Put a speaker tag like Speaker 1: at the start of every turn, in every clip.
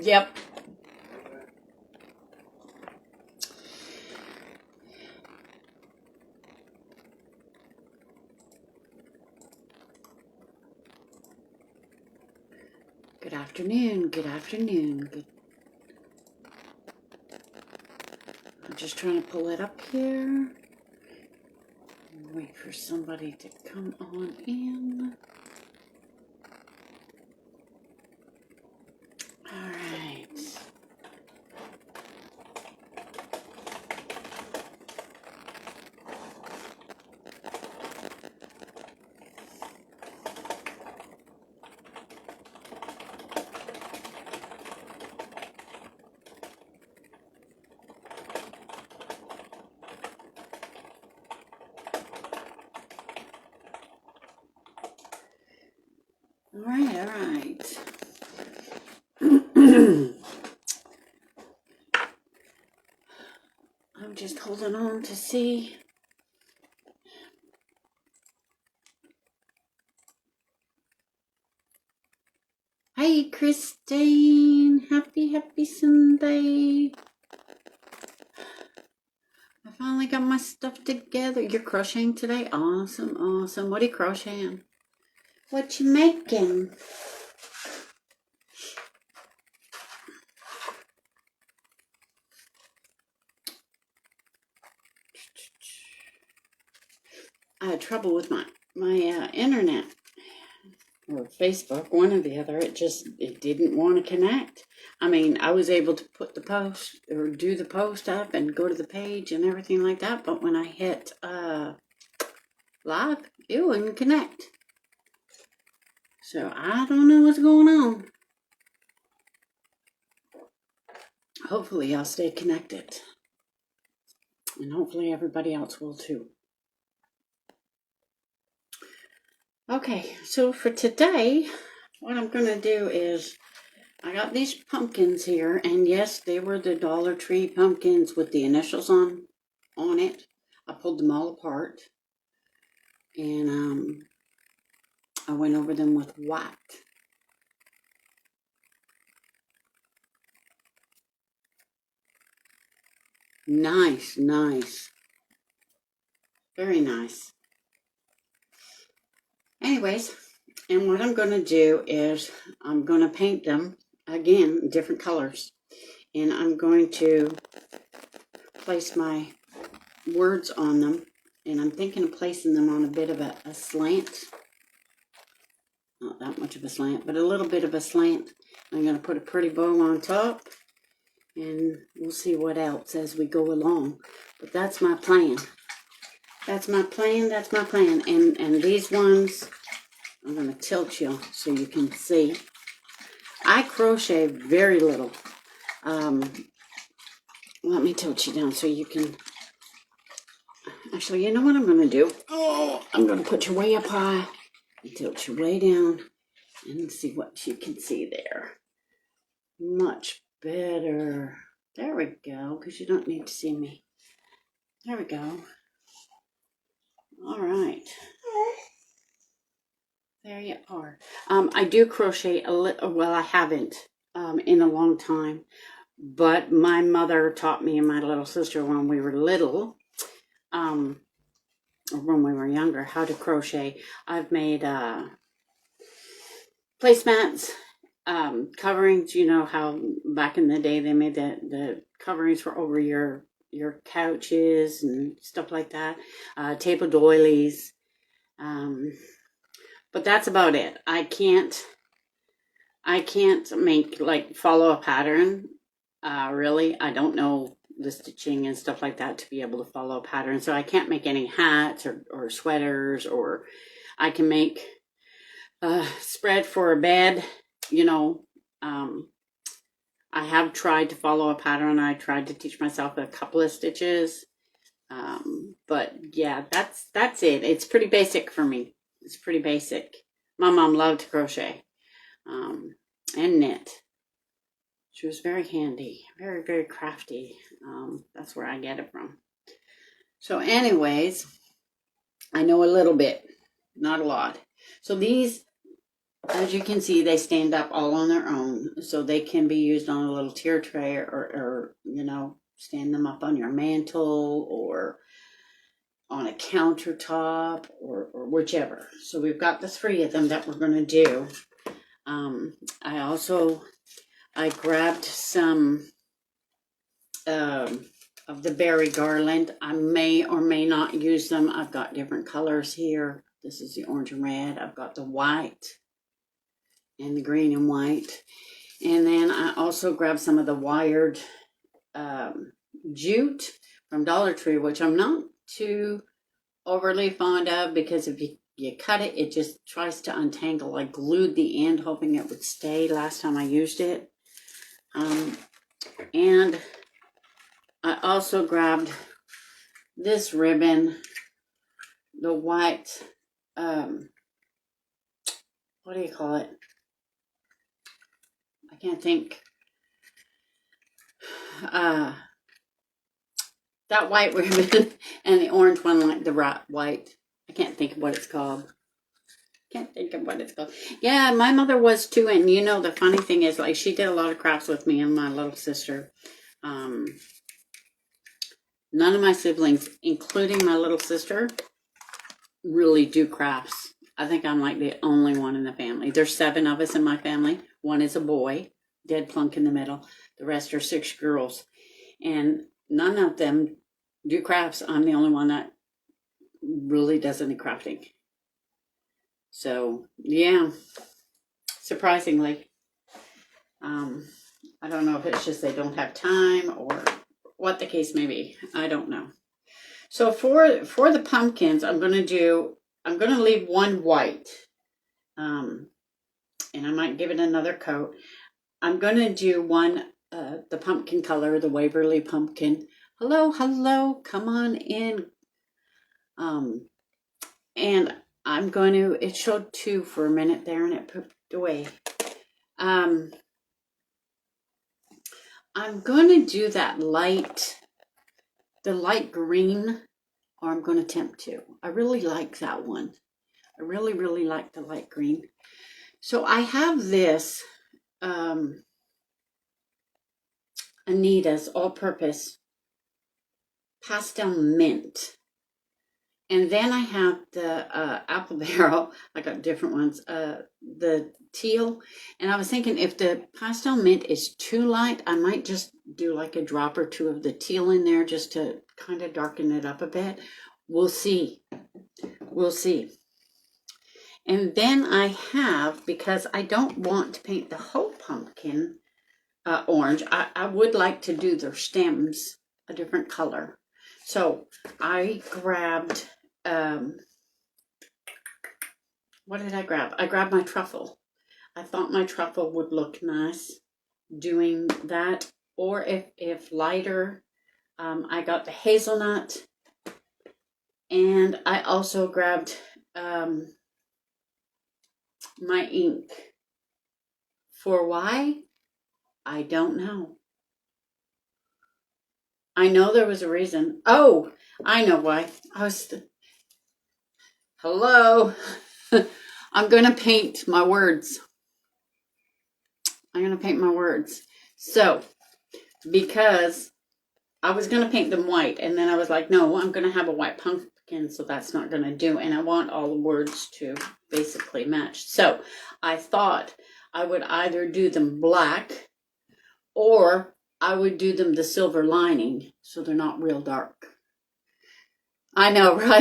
Speaker 1: Yep. Good afternoon. Good afternoon. Good. I'm just trying to pull it up here. Wait for somebody to come on in. All right. All right. I'm just holding on to see. Hey, Christine. Happy Sunday. I finally got my stuff together. You're crocheting today? Awesome. What are you crocheting? What you making? I had trouble with my internet or Facebook, one or the other. It didn't want to connect. I mean, I was able to put the post or do the post up and go to the page and everything like that, but when I hit live, it wouldn't connect. So I don't know what's going on. Hopefully I'll stay connected. And hopefully everybody else will too. Okay, so for today, what I'm going to do is, I got these pumpkins here, and yes, they were the Dollar Tree pumpkins with the initials on it. I pulled them all apart, and I went over them with white. Nice. Very nice. Anyways, and what I'm going to do is I'm going to paint them, again, different colors. And I'm going to place my words on them. And I'm thinking of placing them on a bit of a slant. Not that much of a slant, but a little bit of a slant. I'm going to put a pretty bow on top. And we'll see what else as we go along. But that's my plan. That's my plan. And these ones, I'm going to tilt you so you can see. I crochet very little. Let me tilt you down so you can... Actually, you know what I'm going to do? Oh, I'm going to put you way up high and tilt you way down and see what you can see there. Much better. There we go, because you don't need to see me. There we go. All right. There you are. I do crochet a little. Well, I haven't in a long time, but my mother taught me and my little sister when we were little, or when we were younger, how to crochet. I've made placemats, coverings. You know how back in the day they made the coverings for over your couches and stuff like that, table doilies. But that's about it. I can't make, like, follow a pattern. Really, I don't know the stitching and stuff like that to be able to follow a pattern. So I can't make any hats or sweaters, or I can make a spread for a bed, you know. I have tried to follow a pattern. I tried to teach myself a couple of stitches. But yeah, that's it. It's pretty basic for me. It's pretty basic. My mom loved to crochet and knit. She was very handy, very crafty. That's where I get it from. So anyways, I know a little bit, not a lot. So these As you can see, they stand up all on their own, so they can be used on a little tier tray, or you know, stand them up on your mantle or on a countertop, or whichever. So we've got the 3 of them that we're going to do. I grabbed some of the berry garland. I may or may not use them. I've got different colors here. This is the orange and red. I've got the white and the green and white. And then I also grabbed some of the wired jute from Dollar Tree, which I'm not too overly fond of, because if you cut it, it just tries to untangle. I glued the end hoping it would stay last time I used it. And I also grabbed this ribbon, the white, what do you call it? I can't think. That white ribbon and the orange one, like the white. I can't think of what it's called. Yeah, my mother was too, and you know, the funny thing is, like, she did a lot of crafts with me and my little sister. None of my siblings, including my little sister, really do crafts. I think I'm like the only one in the family. There's 7 of us in my family. 1 is a boy, dead plunk in the middle. The rest are 6 girls. And none of them do crafts. I'm the only one that really does any crafting. So, yeah, surprisingly. I don't know if it's just they don't have time or what the case may be. I don't know. So for the pumpkins, I'm going to leave 1 white. And I might give it another coat. I'm going to do one, the pumpkin color, the Waverly pumpkin. Hello, come on in. And I'm going to, it showed 2 for a minute there and it pooped away. I'm going to do that the light green, or I'm going to attempt to. I really like that one. I really, really like the light green. So I have this Anita's all-purpose pastel mint. And then I have the apple barrel. I got different ones. The teal. And I was thinking, if the pastel mint is too light, I might just do like a drop or 2 of the teal in there just to kind of darken it up a bit. We'll see. And then I have, because I don't want to paint the whole pumpkin orange, I would like to do their stems a different color. So I grabbed, what did I grab? I grabbed my truffle. I thought my truffle would look nice doing that. Or if lighter, I got the hazelnut. And I also grabbed my ink. For why? I don't know. I know there was a reason. Oh, I know why. Hello. I'm going to paint my words. So, because I was going to paint them white, and then I was like, no, I'm going to have a white pumpkin, so that's not going to do. And I want all the words to basically match. So, I thought I would either do them black, or I would do them the silver lining, so they're not real dark. I know, right?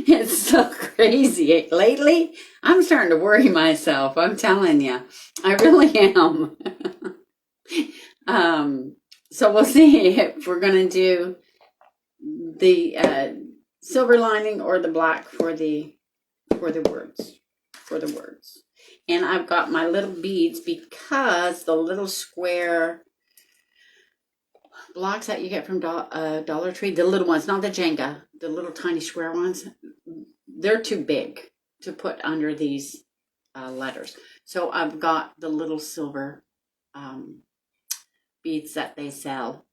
Speaker 1: It's so crazy. Lately, I'm starting to worry myself. I'm telling you. I really am. So we'll see if we're going to do the silver lining or the black for the words. And I've got my little beads, because the little square blocks that you get from Dollar Tree, the little ones, not the Jenga, the little tiny square ones, they're too big to put under these letters. So I've got the little silver beads that they sell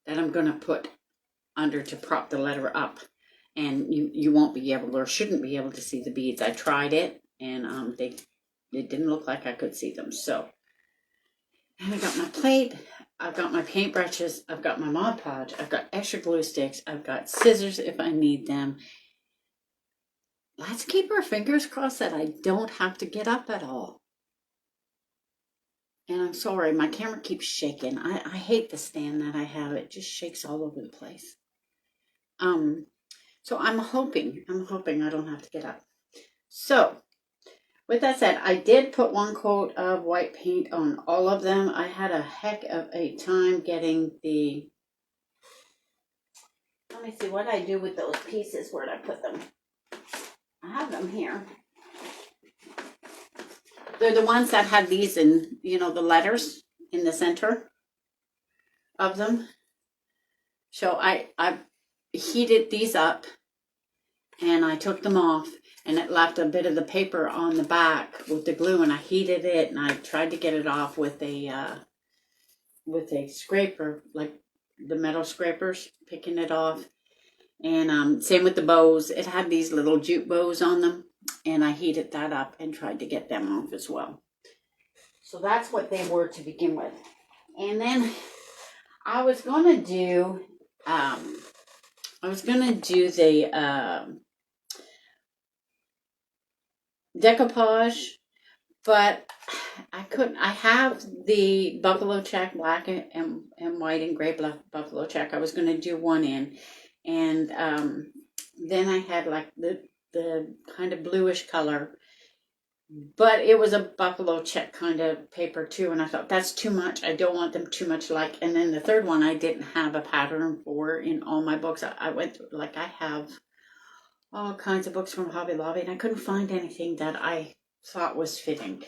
Speaker 1: that I'm going to put under to prop the letter up. and you won't be able or shouldn't be able to see the beads. I tried it, and it didn't look like I could see them. So, and I got my plate, I've got my paintbrushes, I've got my Mod Podge, I've got extra glue sticks, I've got scissors if I need them. Let's keep our fingers crossed that I don't have to get up at all. And I'm sorry, my camera keeps shaking. I hate the stand that I have. It just shakes all over the place. So I'm hoping I don't have to get up. So with that said, I did put one coat of white paint on all of them. I had a heck of a time getting the, let me see what I do with those pieces. Where'd I put them? I have them here. They're the ones that have these in, the letters in the center of them. So I heated these up, and I took them off, and it left a bit of the paper on the back with the glue, and I heated it, and I tried to get it off with a scraper, like the metal scrapers, picking it off. And same with the bows. It had these little jute bows on them, and I heated that up and tried to get them off as well. So that's what they were to begin with. And then I was going to do the decoupage, but I couldn't. I have the buffalo check, black and white and gray buffalo check. I was going to do one in, and then I had like the kind of bluish color, but it was a buffalo check kind of paper too, and I thought that's too much. I don't want them too much like. And then the third one I didn't have a pattern for in all my books. I went through, like, I have all kinds of books from Hobby Lobby, and I couldn't find anything that I thought was fitting.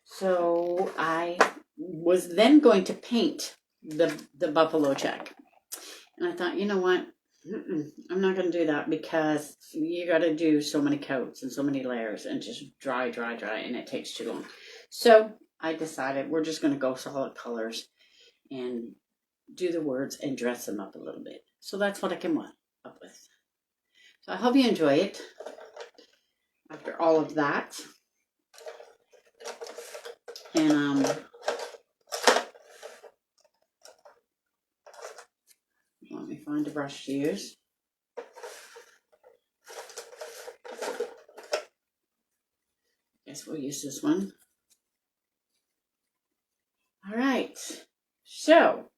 Speaker 1: So I was then going to paint the buffalo check, and I thought, you know what? I'm not going to do that, because you got to do so many coats and so many layers and just dry, and it takes too long. So I decided we're just going to go solid colors and do the words and dress them up a little bit. So that's what I came up with. So I hope you enjoy it after all of that. And let me find a brush to use. Guess we'll use this one. All right. So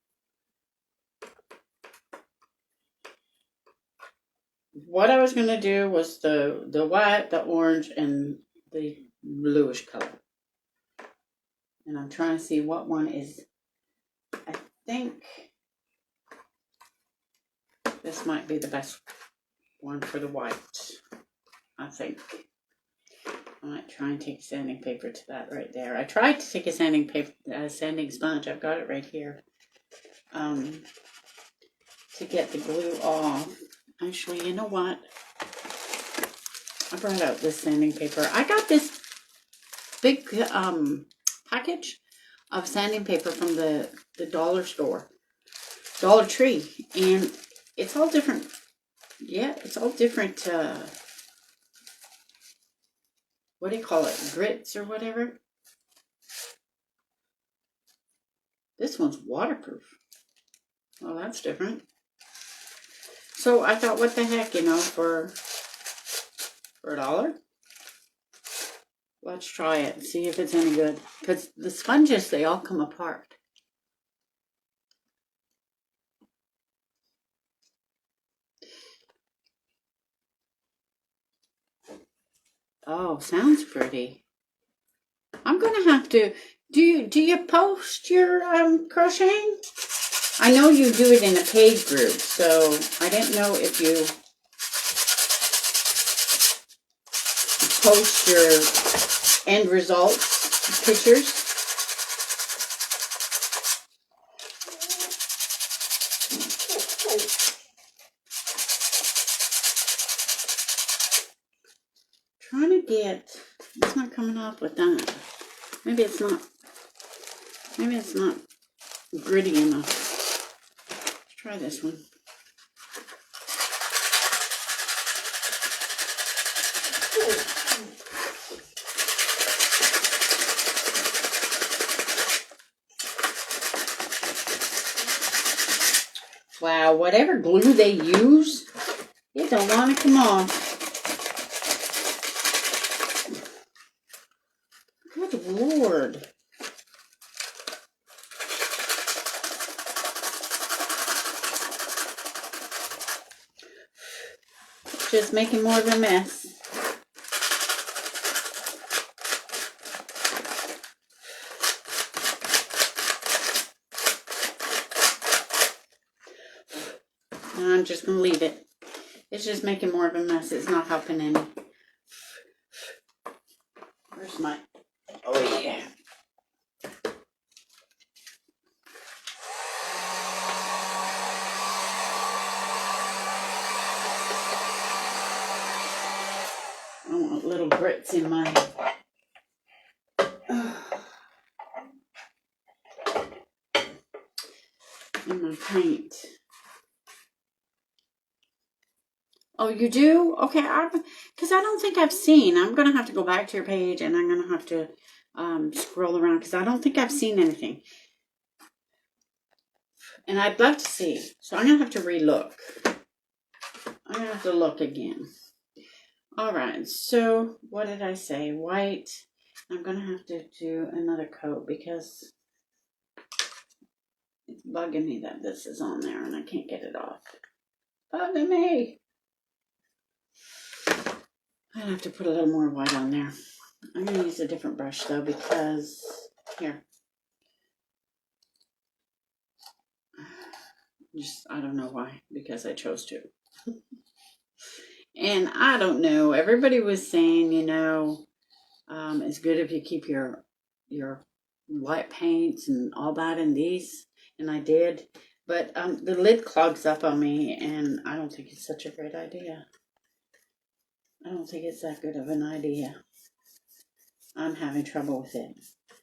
Speaker 1: what I was going to do was the white, the orange, and the bluish color. And I'm trying to see what one is. I think this might be the best one for the white. I think. I might try and take sanding paper to that right there. I tried to take a sanding sponge. I've got it right here. To get the glue off. Actually, you know what? I brought out this sanding paper. I got this big package of sanding paper from the dollar store, Dollar Tree, and it's all different. Yeah, it's all different. What do you call it? Grits or whatever. This one's waterproof. Well, that's different. So I thought, what the heck, for $1? Let's try it and see if it's any good. Because the sponges, they all come apart. Oh, sounds pretty. I'm going to have to... Do you post your crocheting? I know you do it in a page group, so I didn't know if you post your end results pictures. Trying to get, it's not coming off with that. Maybe it's not gritty enough. Let's try this one. Wow, whatever glue they use, it don't want to come off. Good Lord. Just making more of a mess. And I'm just going to leave it. It's just making more of a mess. It's not helping any. Where's my... Oh, yeah. I want little grits in my... in my paint. Oh, you do? Okay, because I don't think I've seen. I'm going to have to go back to your page and I'm going to have to scroll around because I don't think I've seen anything. And I'd love to see. So I'm going to have to relook. I'm going to have to look again. All right, so what did I say? White. I'm going to have to do another coat because it's bugging me that this is on there and I can't get it off. Bugging me. I'd have to put a little more white on there. I'm going to use a different brush though because, here. Just, I don't know why, because I chose to. And I don't know, everybody was saying, you know, it's good if you keep your white paints and all that in these. And I did. But the lid clogs up on me and I don't think it's such a great idea. I don't think it's that good of an idea. I'm having trouble with it.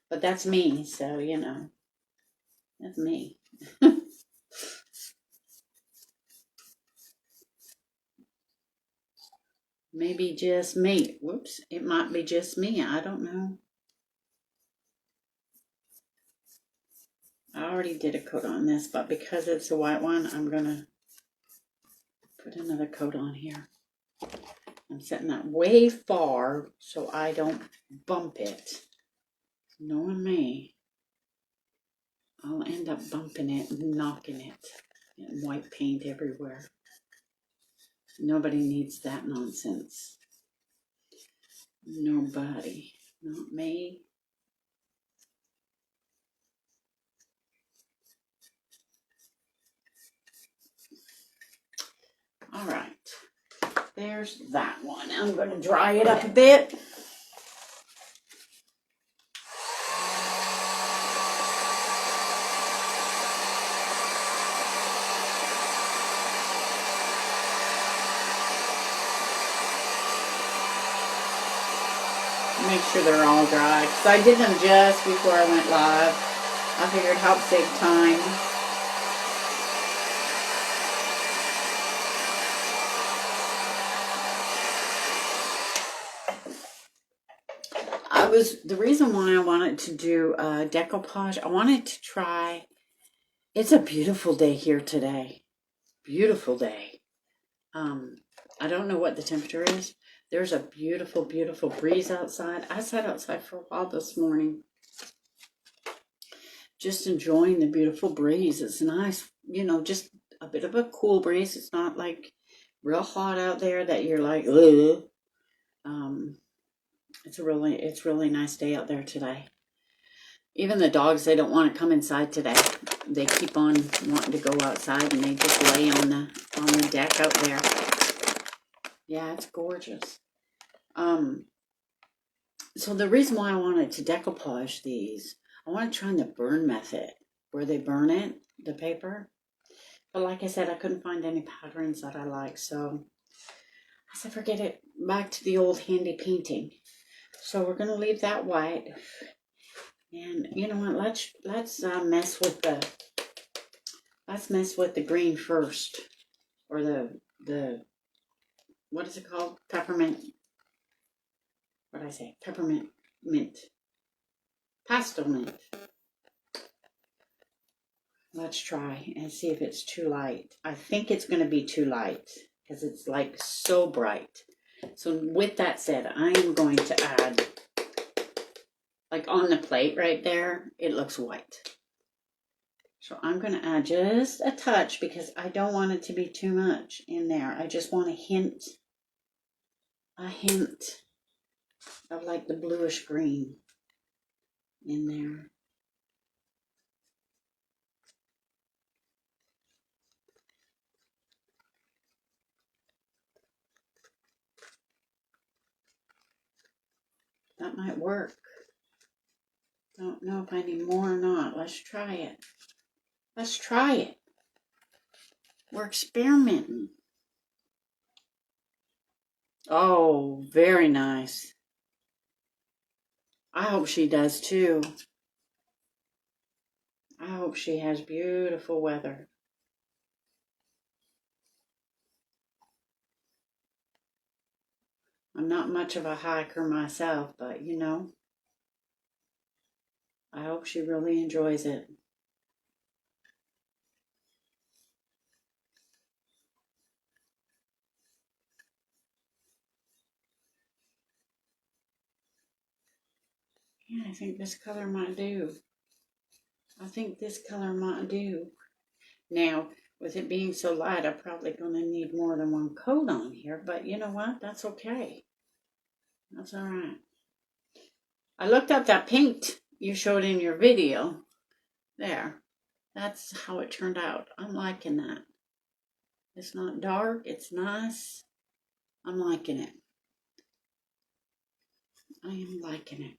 Speaker 1: But that's me, so, you know, that's me. Maybe just me. Whoops, it might be just me. I don't know. I already did a coat on this, but because it's a white one, I'm going to put another coat on here. I'm setting that way far so I don't bump it. Knowing me, I'll end up bumping it and knocking it. And white paint everywhere. Nobody needs that nonsense. Nobody. Not me. All right. There's that one. I'm going to dry it up a bit. Make sure they're all dry. Because I did them just before I went live. I figured help save time. The reason why I wanted to do decoupage, I wanted to try, it's a beautiful day here today. Beautiful day. I don't know what the temperature is. There's a beautiful, beautiful breeze outside. I sat outside for a while this morning. Just enjoying the beautiful breeze. It's nice, you know, just a bit of a cool breeze. It's not like real hot out there that you're like, ugh. It's a really nice day out there today. Even the dogs, they don't want to come inside today. They keep on wanting to go outside and they just lay on the deck out there. Yeah, it's gorgeous. So the reason why I wanted to decoupage these, I want to try the burn method where they burn it, the paper. But like I said, I couldn't find any patterns that I like, so I said forget it. Back to the old handy painting. So we're gonna leave that white, and you know what? Let's mess with the green first, or the what is it called? Peppermint. What did I say? Peppermint mint. Pastel mint. Let's try and see if it's too light. I think it's going to be too light because it's like so bright. So with that said, I am going to add, like on the plate right there, it looks white. So I'm going to add just a touch because I don't want it to be too much in there. I just want a hint of like the bluish green in there. That might work. Don't know if I need more or not. Let's try it. Let's try it. We're experimenting. Oh, very nice. I hope she does too. I hope she has beautiful weather. I'm not much of a hiker myself, but you know, I hope she really enjoys it. Yeah, I think this color might do. I think this color might do. Now, with it being so light, I'm probably going to need more than one coat on here, but you know what? That's okay. That's all right. I looked up that paint you showed in your video. There. That's how it turned out. I'm liking that. It's not dark. It's nice. I'm liking it. I am liking it.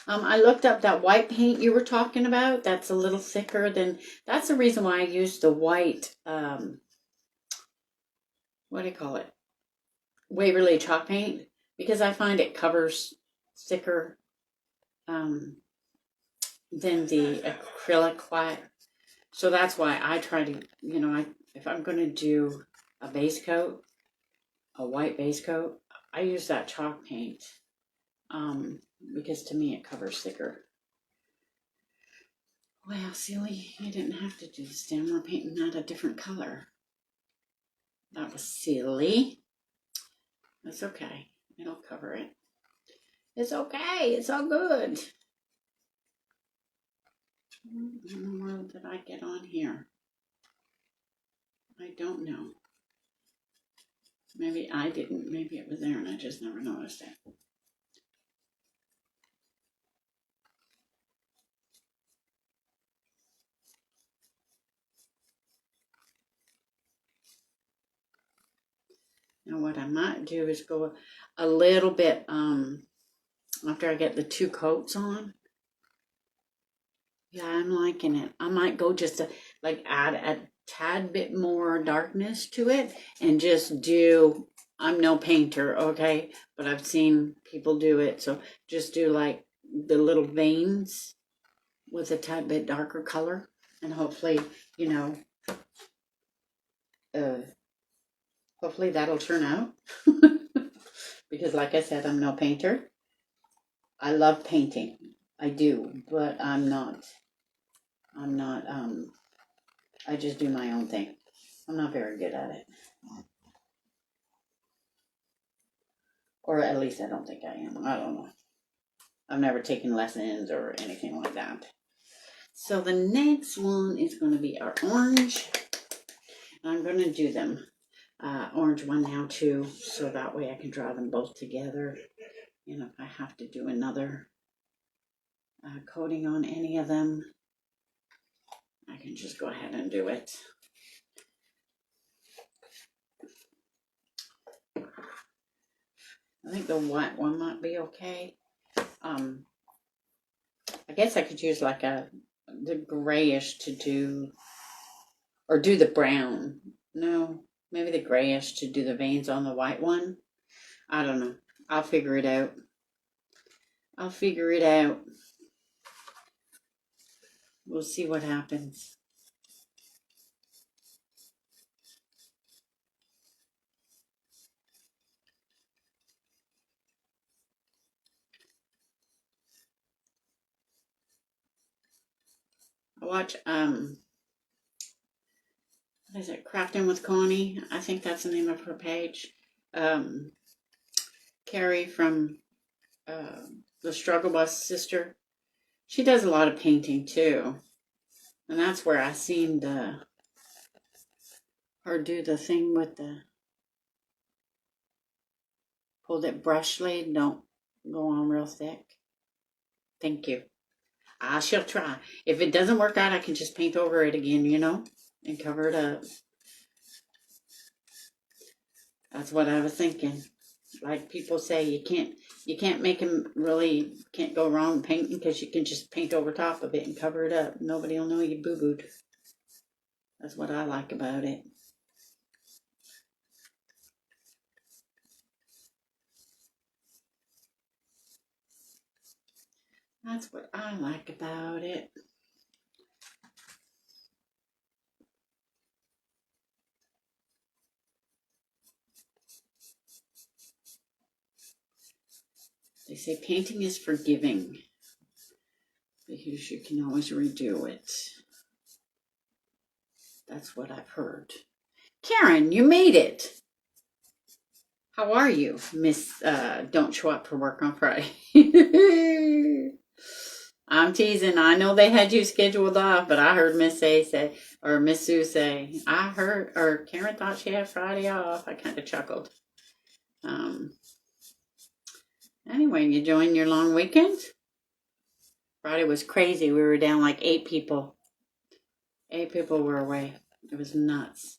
Speaker 1: I looked up that white paint you were talking about. That's a little thicker than, that's the reason why I used the white, what do you call it? Waverly chalk paint, because I find it covers thicker than the acrylic white. So that's why I try to, you know, if I'm going to do a base coat, a white base coat, I use that chalk paint because to me it covers thicker. Well, silly, you didn't have to do the stem. We're painting that a different color. That was silly. That's okay. It'll cover it. It's okay. It's all good. What in the world did I get on here? I don't know. Maybe I didn't. Maybe it was there and I just never noticed it. Now what I might do is go a little bit after I get the two coats on. Yeah, I'm liking it. I might go just to like add a tad bit more darkness to it and just do, I'm no painter, okay, but I've seen people do it, so just do like the little veins with a tad bit darker color, and hopefully, you know, hopefully that'll turn out. Because like I said, I'm no painter. I love painting, I do, but I'm not, I just do my own thing. I'm not very good at it. Or at least I don't think I am. I don't know. I've never taken lessons or anything like that. So the next one is going to be our orange. I'm going to do them orange one now too, so that way I can draw them both together. And if I have to do another coating on any of them, I can just go ahead and do it. I think the white one might be okay. I guess I could use like the grayish to do, or do the brown. No, maybe the grayish to do the veins on the white one. I don't know. I'll figure it out. I'll figure it out. We'll see what happens. I watch, what is it, Crafting with Connie? I think that's the name of her page. Carrie from the Struggle Bus sister. She does a lot of painting too. And that's where I seen her do the thing with the, hold it brush blade, don't go on real thick. Thank you. I shall try. If it doesn't work out, I can just paint over it again, you know, and cover it up. That's what I was thinking. Like people say, you can't make them really, can't go wrong painting because you can just paint over top of it and cover it up. Nobody will know you boo-booed. That's what I like about it. That's what I like about it. They say painting is forgiving because you can always redo it. That's what I've heard. Karen, you made it. How are you, Miss Don't Show Up for Work on Friday? I'm teasing. I know they had you scheduled off, but I heard Miss A say, or Miss Sue say, I heard, or Karen thought she had Friday off. I kind of chuckled. Anyway, you joined your long weekend? Friday was crazy. We were down like 8 people. 8 people were away. It was nuts.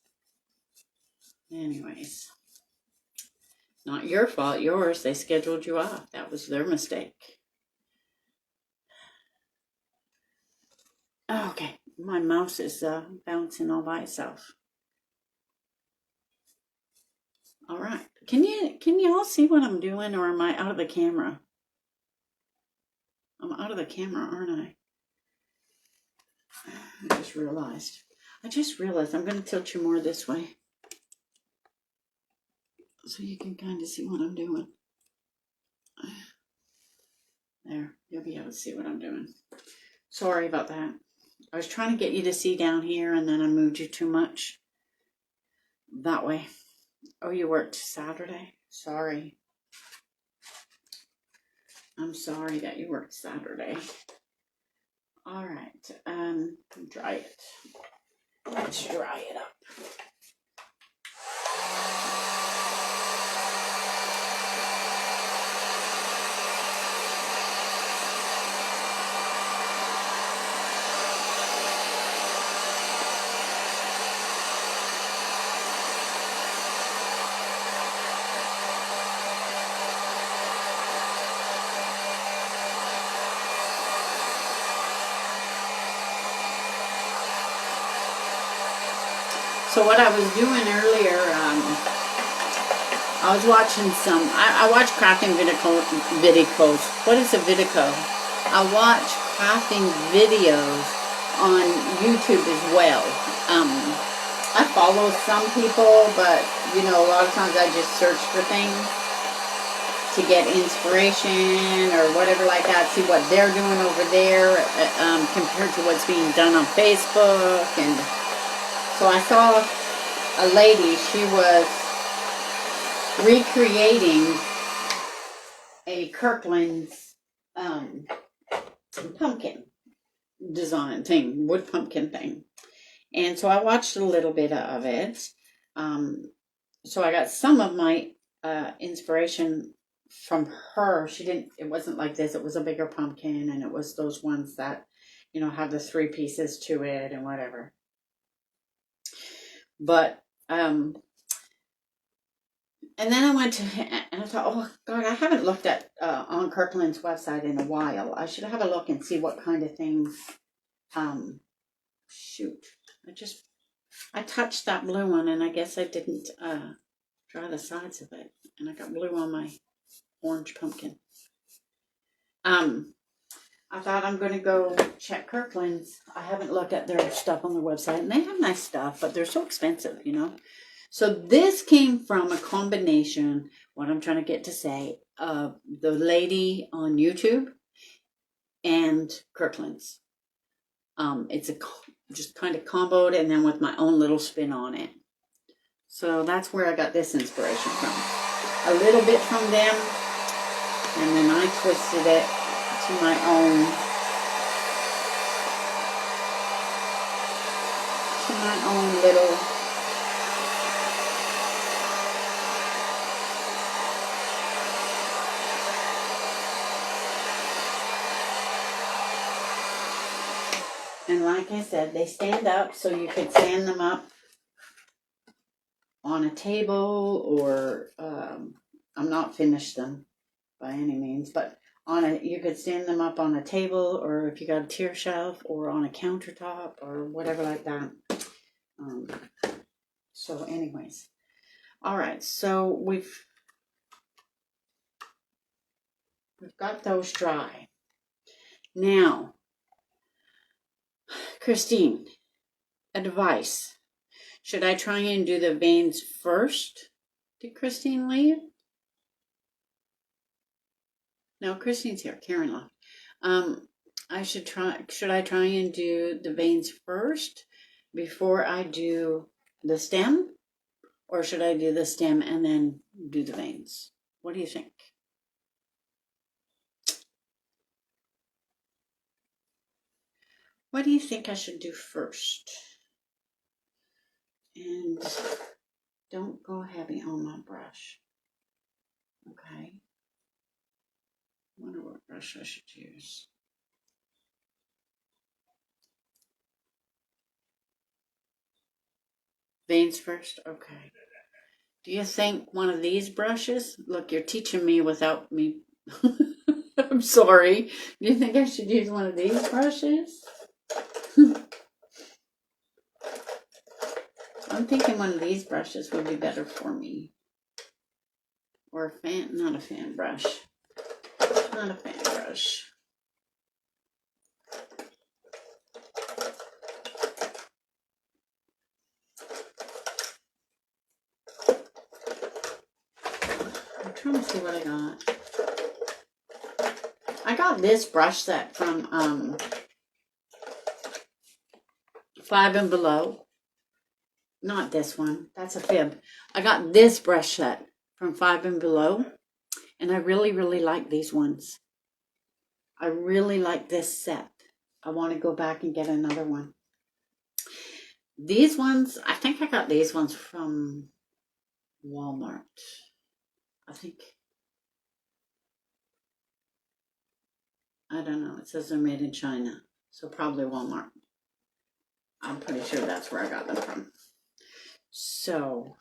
Speaker 1: Anyways, not your fault, yours. They scheduled you off. That was their mistake. Okay, my mouse is bouncing all by itself. All right, can you all see what I'm doing, or am I out of the camera? I'm out of the camera, aren't I? I just realized I'm going to tilt you more this way so you can kind of see what I'm doing. There, you'll be able to see what I'm doing. Sorry about that. I was trying to get you to see down here, and then I moved you too much. That way. Oh, you worked Saturday? Sorry. I'm sorry that you worked Saturday. All right. Dry it. Let's dry it up. So what I was doing earlier, I was watching I watch crafting videos. What is a video? I watch crafting videos on YouTube as well. I follow some people, but you know, a lot of times I just search for things to get inspiration or whatever like that, see what they're doing over there compared to what's being done on Facebook. And so I saw a lady, she was recreating a Kirkland's pumpkin design thing, wood pumpkin thing. And so I watched a little bit of it. So I got some of my inspiration from her. It wasn't like this, it was a bigger pumpkin, and it was those ones that, you know, have the 3 pieces to it and whatever. But and then I went to, and I thought, oh God, I haven't looked at on Kirkland's website in a while. I should have a look and see what kind of things. Shoot, I touched that blue one, and I guess I didn't dry the sides of it, and I got blue on my orange pumpkin. I thought I'm going to go check Kirkland's. I haven't looked at their stuff on their website, and they have nice stuff, but they're so expensive, you know. So this came from a combination, what I'm trying to get to say, of the lady on YouTube and Kirkland's. It's just kind of comboed and then with my own little spin on it. So that's where I got this inspiration from. A little bit from them, and then I twisted it to my own little and like I said, they stand up, so you could stand them up on a table, or I'm not finished them by any means, but you could stand them up on a table, or if you got a tier shelf, or on a countertop, or whatever like that. So anyways, all right, so we've got those dry. Now, Christine, advice. Should I try and do the veins first? Did Christine leave? No, Christine's here. Karen left. Should I try and do the veins first before I do the stem? Or should I do the stem and then do the veins? What do you think? What do you think I should do first? And don't go heavy on my brush. Okay. I wonder what brush I should use. Veins first? Okay. Do you think one of these brushes? Look, you're teaching me without me. I'm sorry. Do you think I should use one of these brushes? I'm thinking one of these brushes would be better for me. Or a fan, not a fan brush. Not a fan brush. I'm trying to see what I got. I got this brush set from Five and Below. Not this one. That's a fib. I got this brush set from Five and Below. And I really, really like these ones. I really like this set. I want to go back and get another one. These ones, I think I got these ones from Walmart. I think. I don't know. It says they're made in China. So probably Walmart. I'm pretty sure that's where I got them from. So,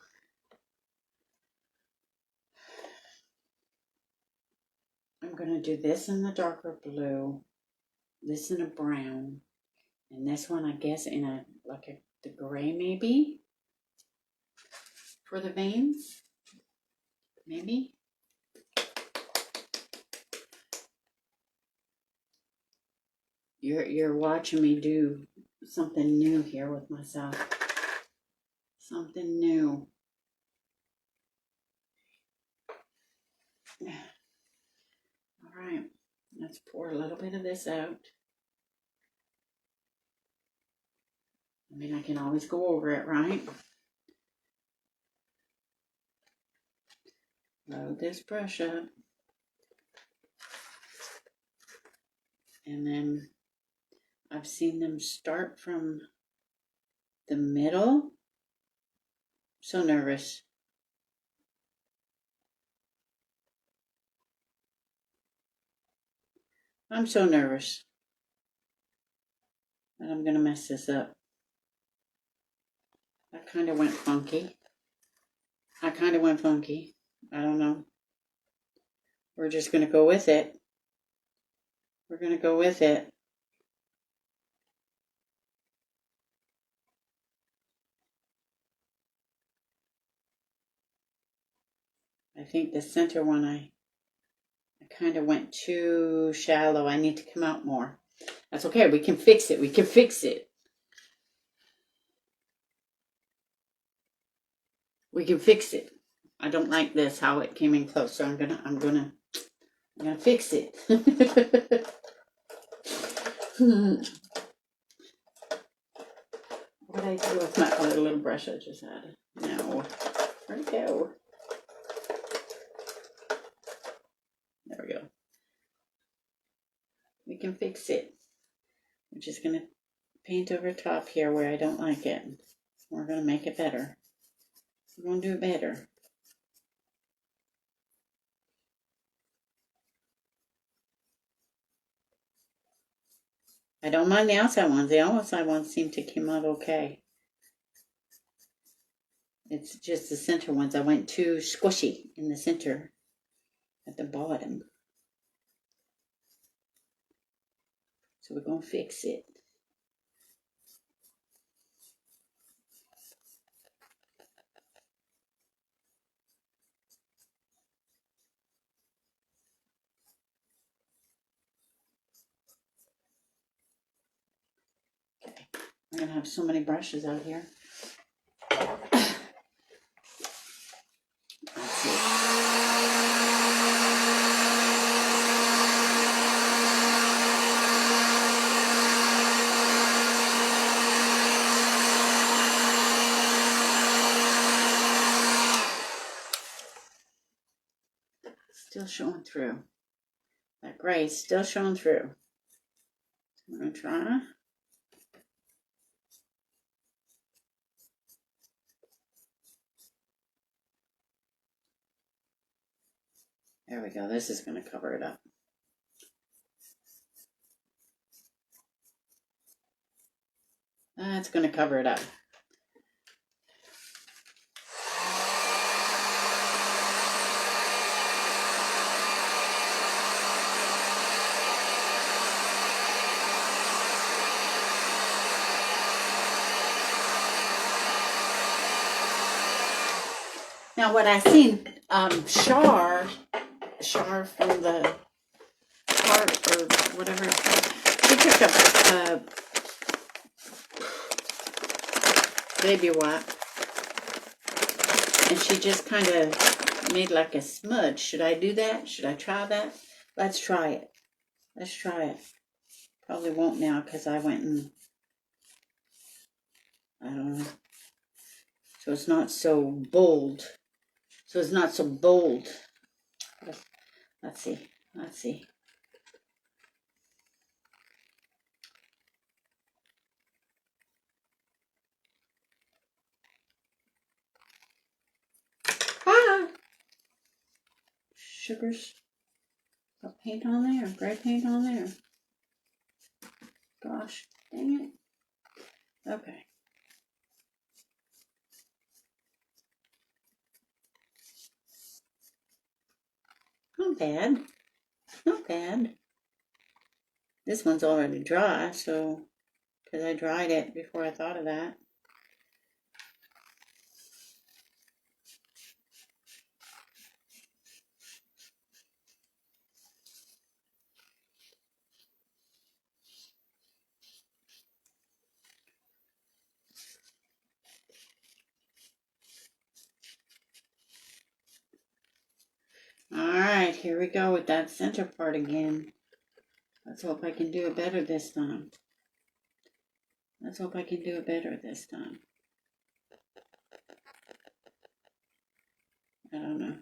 Speaker 1: I'm going to do this in the darker blue, this in a brown, and this one, I guess, in the gray maybe, for the veins, maybe. You're watching me do something new here with myself. Something new. All right, let's pour a little bit of this out. I mean, I can always go over it, right? Load this brush up. And then I've seen them start from the middle. So nervous. I'm so nervous that I'm going to mess this up. That kind of went funky. I don't know. We're just going to go with it. We're going to go with it. I think the center one, I kind of went too shallow. I need to come out more. That's okay. We can fix it. We can fix it. We can fix it. I don't like this, how it came in close. So I'm gonna fix it. did I do with my other little brush I just had? No. Where'd it go? There we go. We can fix it. We're just going to paint over top here where I don't like it. We're going to make it better. We're going to do it better. I don't mind the outside ones. The outside ones seem to come out okay. It's just the center ones. I went too squishy in the center at the bottom. So we're going to fix it. Okay. I'm going to have so many brushes out here. Let's see. Still showing through. That gray is still showing through. So we're going to try. There we go. This is going to cover it up. That's going to cover it up. Now, what I seen, Char from the Heart or whatever it's called, she took a baby wipe and she just kind of made like a smudge. Should I do that? Should I try that? Let's try it. Let's try it. Probably won't now because I went and, I don't know. So it's not so bold. So it's not so bold. Let's see. Let's see. Ah! Sugars. Got paint on there. Gray paint on there. Gosh, dang it. Okay. Not bad. Not bad. This one's already dry, so, because I dried it before I thought of that. Alright, here we go with that center part again. Let's hope I can do it better this time. Let's hope I can do it better this time. I don't know.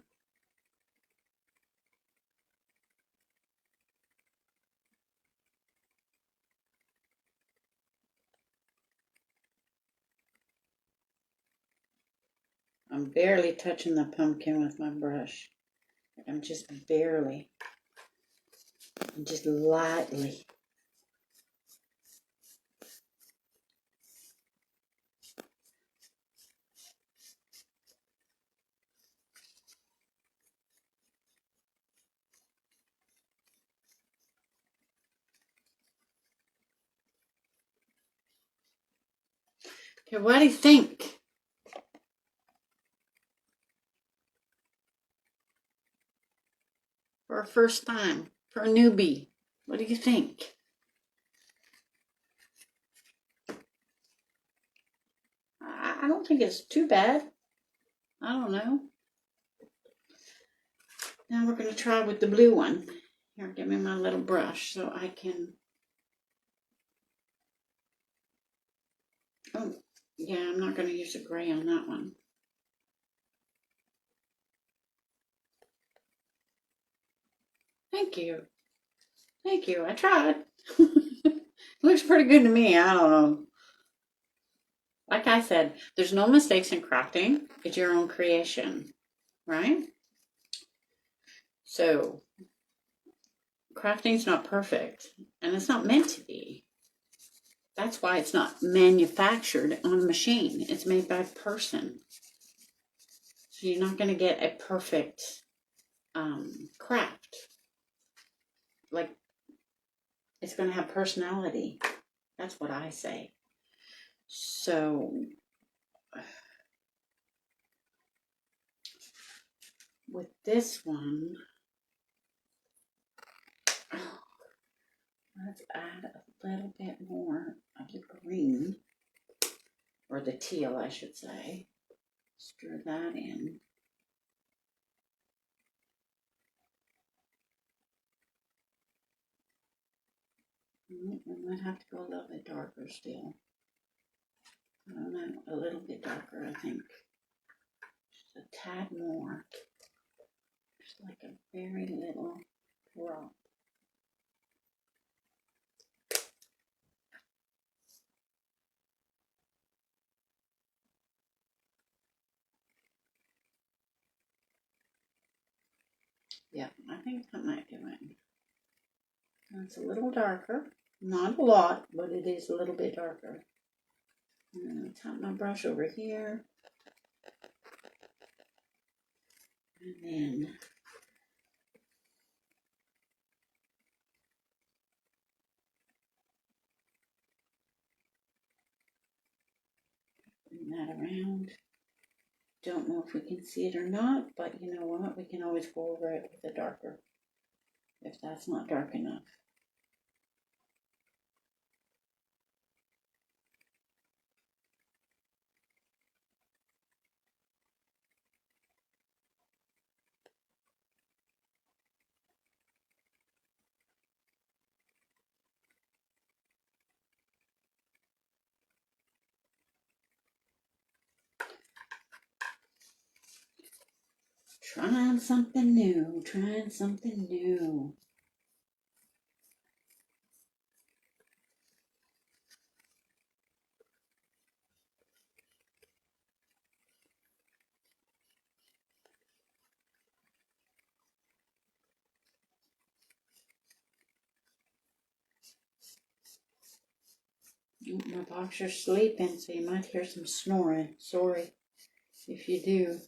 Speaker 1: I'm barely touching the pumpkin with my brush. I'm just barely. I'm just lightly. Okay, what do you think? For a first time, for a newbie, what do you think? I don't think it's too bad. I don't know. Now we're going to try with the blue one. Here, give me my little brush so I can... Oh, Yeah, I'm not going to use a gray on that one. Thank you. Thank you. I tried. Looks pretty good to me. I don't know. Like I said, there's no mistakes in crafting. It's your own creation, right? So crafting's not perfect, and it's not meant to be. That's why it's not manufactured on a machine. It's made by a person. So you're not going to get a perfect craft. Like, it's going to have personality. That's what I say. So with this one, let's add a little bit more of the green, or the teal, I should say. Stir that in. We might have to go a little bit darker still. I don't know, a little bit darker, I think. Just a tad more. Just like a very little drop. Yeah, I think that might do it. It's a little darker. Not a lot, but it is a little bit darker. I'm going to tap my brush over here. And then bring that around. Don't know if we can see it or not, but you know what? We can always go over it with a darker if that's not dark enough. Trying something new, trying something new. My boxer's sleeping, so you might hear some snoring. Sorry if you do.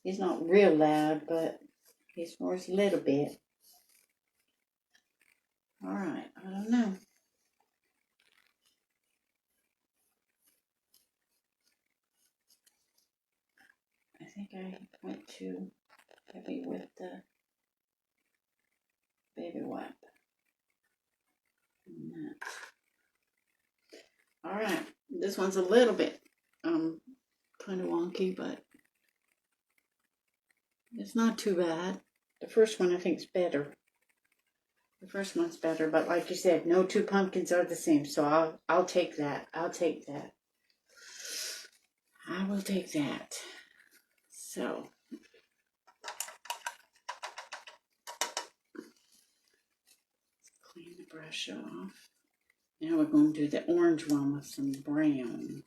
Speaker 1: He's not real loud, but he snores a little bit. Alright, I don't know. I think I went too heavy with the baby wipe. Alright, this one's a little bit kind of wonky, but it's not too bad. The first one I think is better. The first one's better, but like you said, no two pumpkins are the same, so I'll take that. I'll take that. I will take that. So clean the brush off. Now we're going to do the orange one with some brown.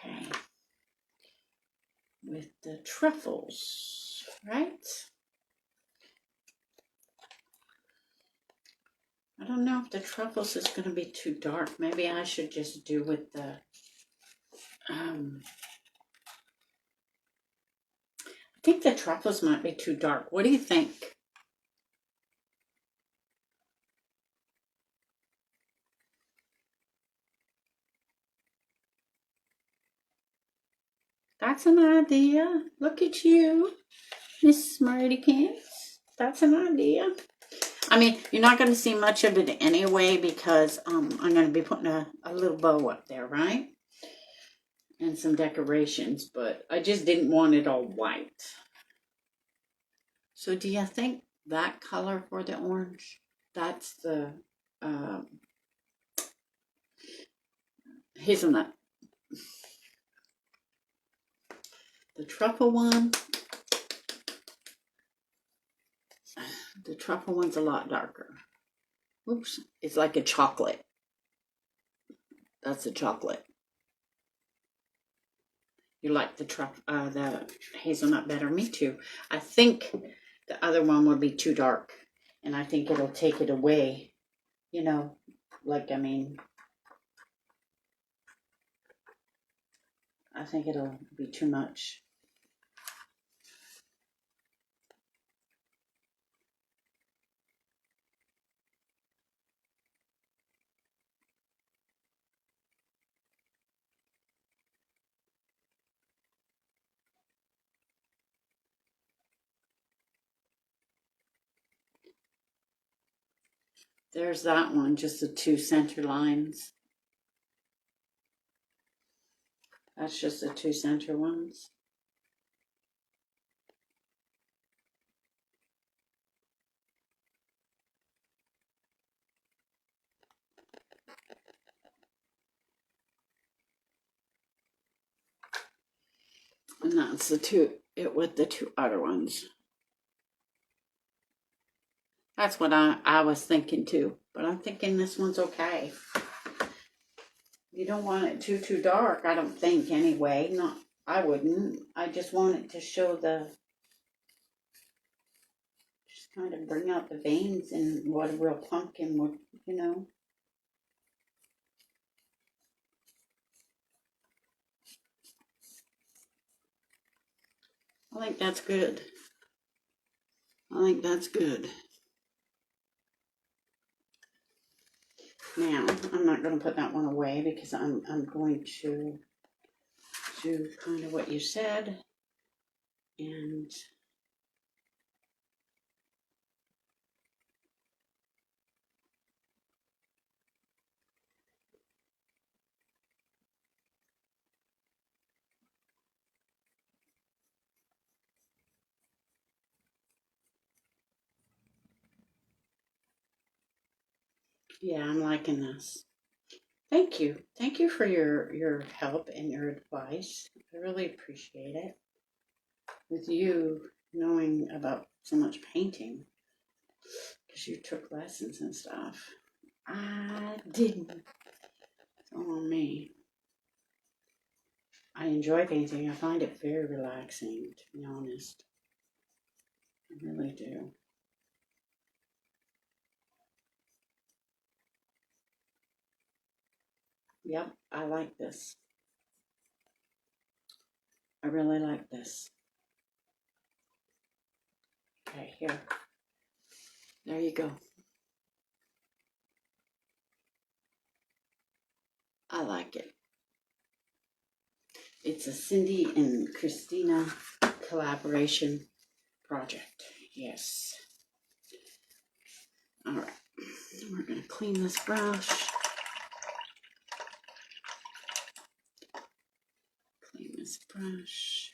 Speaker 1: Okay. With the truffles, right? I don't know if the truffles is going to be too dark. Maybe I should just do with the I think the truffles might be too dark. What do you think? That's an idea. Look at you, Miss Smarty Pants. That's an idea. I mean, you're not going to see much of it anyway because I'm going to be putting a little bow up there, right? And some decorations, but I just didn't want it all white. So do you think that color for the orange. That's the hazelnut. The truffle one, one's a lot darker. Oops, it's like a chocolate. That's a chocolate. You like the hazelnut better? Me too. I think the other one would be too dark, and I think it'll take it away. You know, like, I mean, I think it'll be too much. There's that one, just the two center lines. That's just the two center ones. And that's the two, with the two other ones. That's what I was thinking too. But I'm thinking this one's okay. You don't want it too dark, I don't think, anyway. Not, I wouldn't. I just want it to show just kind of bring out the veins and what a real pumpkin would, you know. I think that's good. I think that's good. Now, I'm not going to put that one away because I'm going to do kind of what you said. And yeah, I'm liking this. Thank you. Thank you for your help and your advice. I really appreciate it. With you knowing about so much painting, because you took lessons and stuff. I didn't. It's all on me. I enjoy painting. I find it very relaxing, to be honest. I really do. Yep, I like this. I really like this. Okay, here. There you go. I like it. It's a Cindy and Christina collaboration project. Yes. All right. We're going to clean this brush. Clean this brush.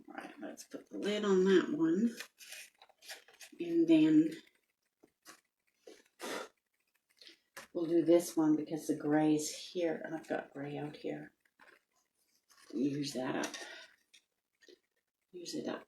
Speaker 1: All right, let's put the lid on that one. And then we'll do this one because the gray's here, and I've got gray out here. Use that up. Use it up.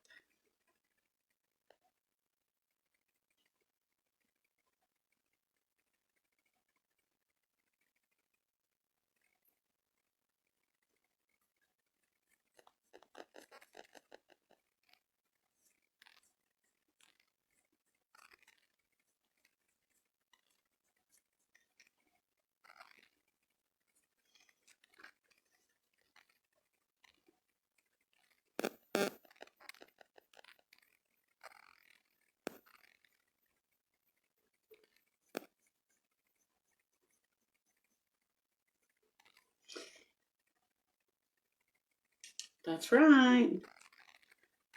Speaker 1: That's right.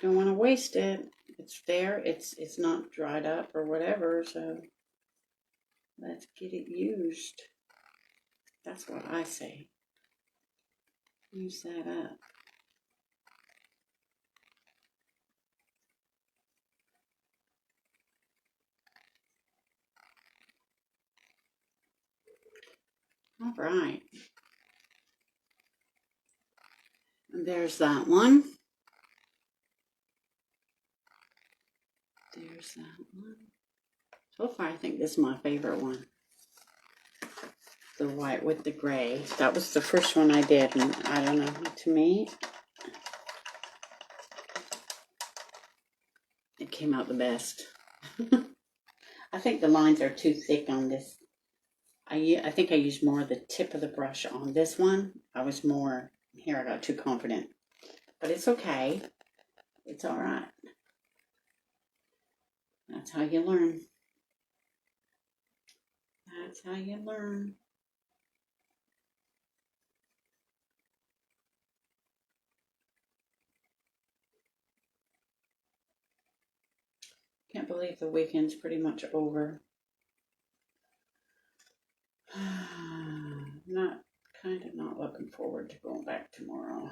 Speaker 1: Don't want to waste it. It's there. It's not dried up or whatever, so let's get it used. That's what I say. Use that up. All right. And there's that one. There's that one. So far, I think this is my favorite one. The white with the gray. That was the first one I did, and I don't know, to me, it came out the best. I think the lines are too thick on this. I think I used more of the tip of the brush on this one. I was more, here I got too confident. But it's okay. It's all right. That's how you learn. That's how you learn. Can't believe the weekend's pretty much over. Not looking forward to going back tomorrow.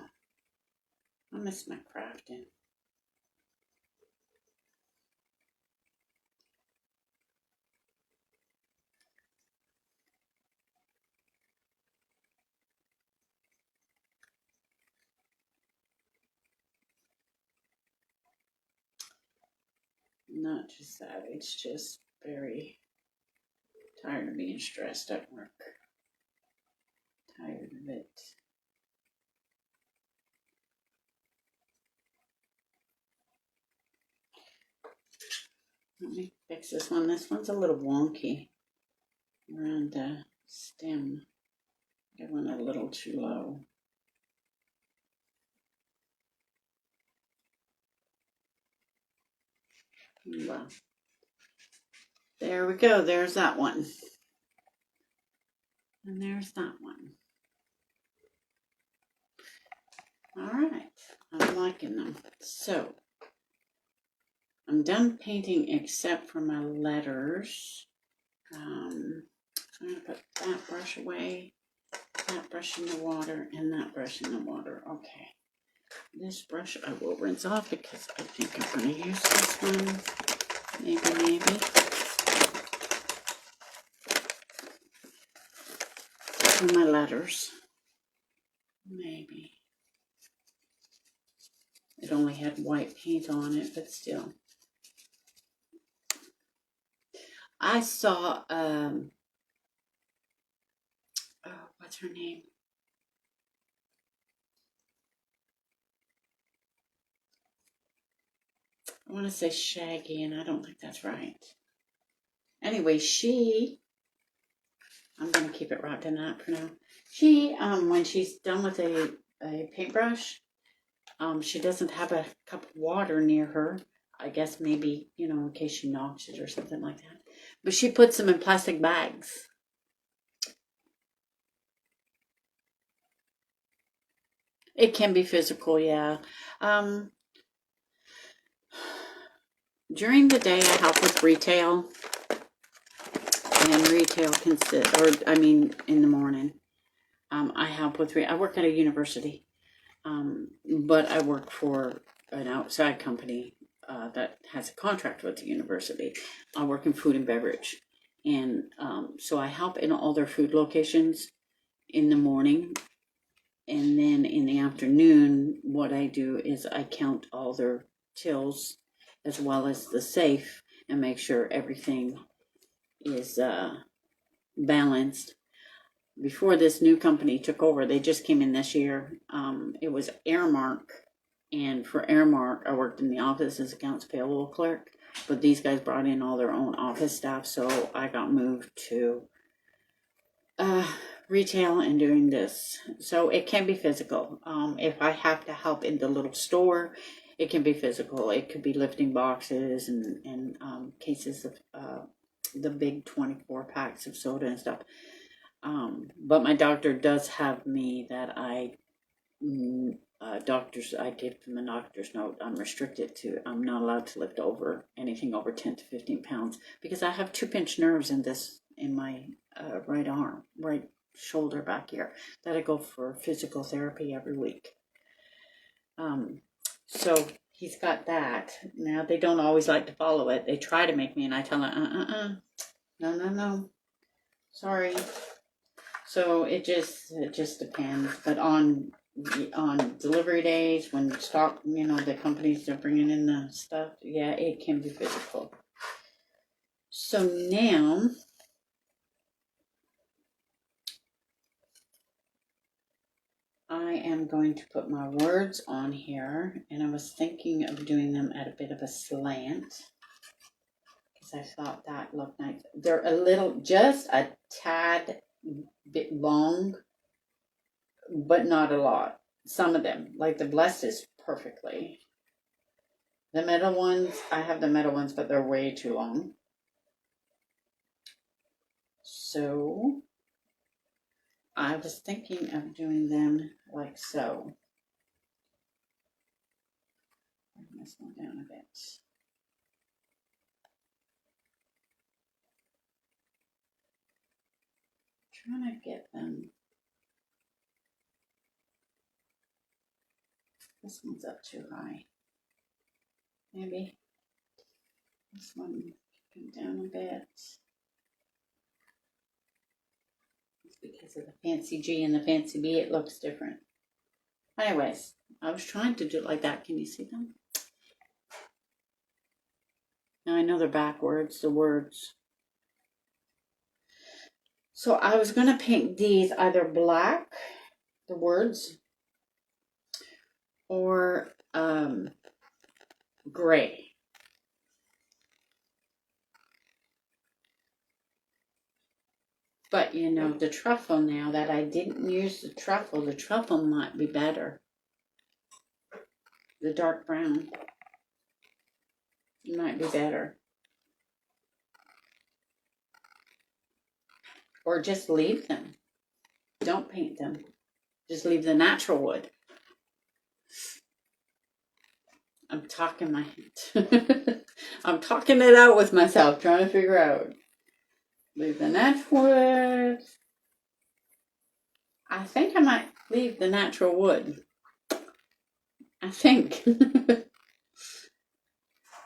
Speaker 1: I miss my crafting. Not just that, it's just very tired of being stressed at work. Tired of it. Let me fix this one. This one's a little wonky around the stem. I went a little too low. Well, there we go. There's that one. And there's that one. All right. I'm liking them. So, I'm done painting except for my letters. I'm going to put that brush away, that brush in the water, and that brush in the water. Okay. This brush I will rinse off because I think I'm going to use this one. Maybe. For my letters. Maybe. It only had white paint on it, but still. I saw, what's her name? I want to say Shaggy, and I don't think that's right. Anyway, I'm going to keep it wrapped in that for now. She, when she's done with a paintbrush, she doesn't have a cup of water near her. I guess maybe, in case she knocks it or something like that. But she puts them in plastic bags. It can be physical, yeah. During the day, I help with retail. And retail consists, in the morning, I help with, I work at a university, but I work for an outside company that has a contract with the university. I work in food and beverage. And so I help in all their food locations in the morning. And then in the afternoon, what I do is I count all their tills as well as the safe and make sure everything is balanced. Before this new company took over, they just came in this year. It was Airmark, and for Airmark, I worked in the office as accounts payable clerk. But these guys brought in all their own office staff, so I got moved to retail and doing this. So it can be physical. If I have to help in the little store, it can be physical. It could be lifting boxes and cases of the big 24 packs of soda and stuff. But my doctor does have me that I give them a doctor's note. I'm restricted to, I'm not allowed to lift over anything over 10 to 15 pounds because I have 2 pinched nerves in my right arm, right shoulder back here that I go for physical therapy every week. So he's got that. Now they don't always like to follow it. They try to make me, and I tell them, no, sorry. So it just depends. But on delivery days, when stock, the companies are bringing in the stuff, yeah, it can be physical. So now I am going to put my words on here, and I was thinking of doing them at a bit of a slant because I thought that looked nice. They're just a tad bit long, but not a lot. Some of them, like the Blessed, is perfectly. The metal ones, I have the metal ones, but they're way too long. So I was thinking of doing them like so. Bring this one down a bit. Trying to get them. This one's up too high. Maybe this one come down a bit. It's because of the fancy G and the fancy B, it looks different. Anyways, I was trying to do it like that. Can you see them? Now I know they're backwards, the words. So I was going to paint these either black, the words, or gray. But the truffle now that I didn't use the truffle might be better. The dark brown might be better. Or just leave them. Don't paint them. Just leave the natural wood. I'm talking I'm talking it out with myself, trying to figure out. Leave the natural wood. I think I might leave the natural wood. I think. And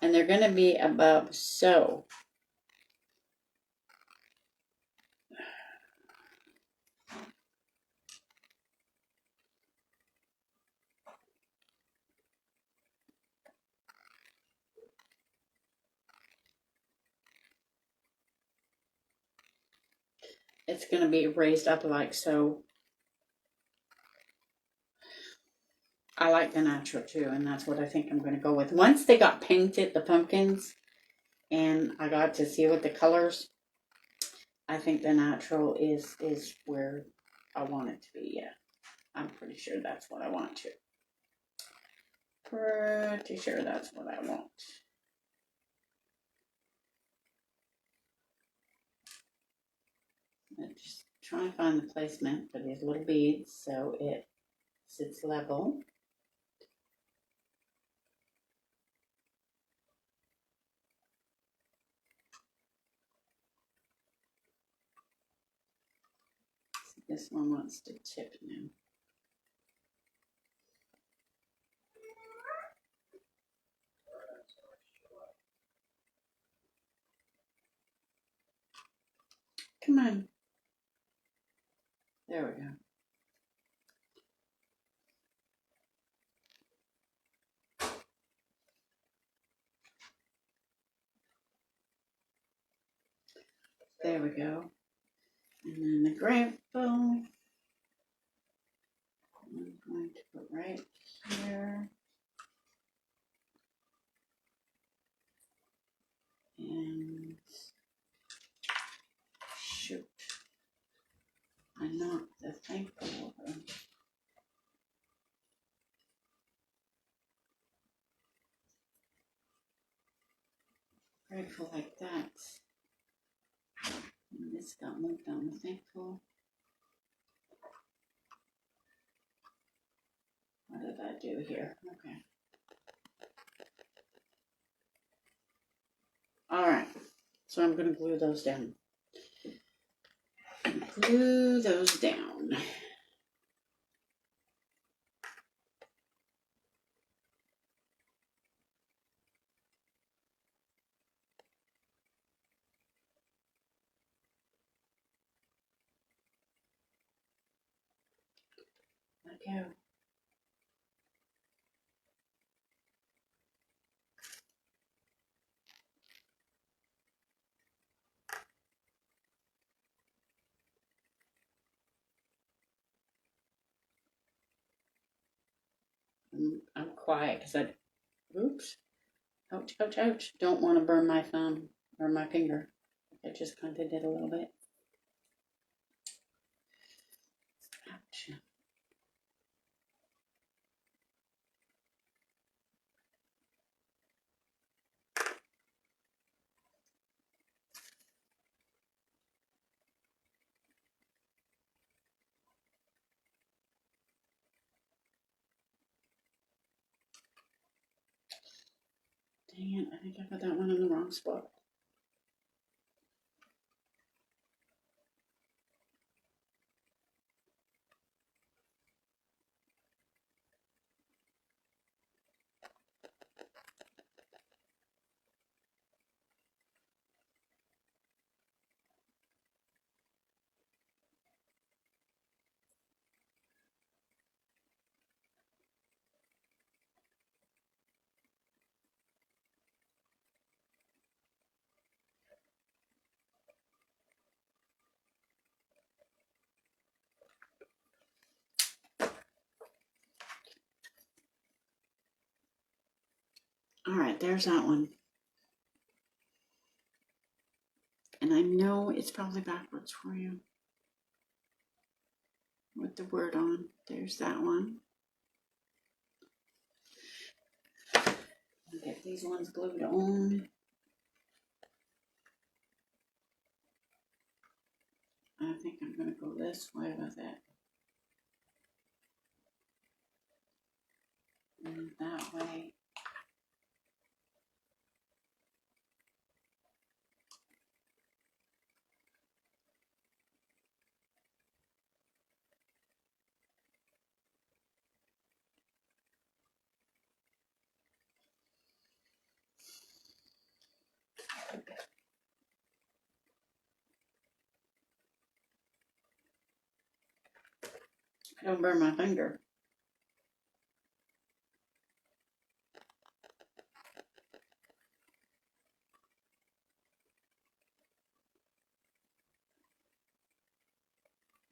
Speaker 1: they're going to be about so. It's going to be raised up like so. I like the natural too, and that's what I think I'm going to go with. Once they got painted, the pumpkins, and I got to see with the colors, I think the natural is where I want it to be. Yeah, I'm pretty sure that's what I want to. Pretty sure that's what I want. I'm just trying to find the placement for these little beads so it sits level. This one wants to tip now. Come on. There we go. There we go. And then the grapefruit, I'm going to put right here. And shoot, I knocked the thankful over. Grateful like that. And this got moved on the thankful. What did I do here? Okay. All right. So I'm going to glue those down. glue those down. Let go. I'm quiet because oops, ouch, ouch, ouch. Don't want to burn my thumb or my finger. I just kind of did a little bit. Ouch. Dang it, I think I put that one in the wrong spot. All right, there's that one. And I know it's probably backwards for you with the word on. There's that one. I'll get these ones glued on. I think I'm going to go this way with it. And that way. Don't burn my finger.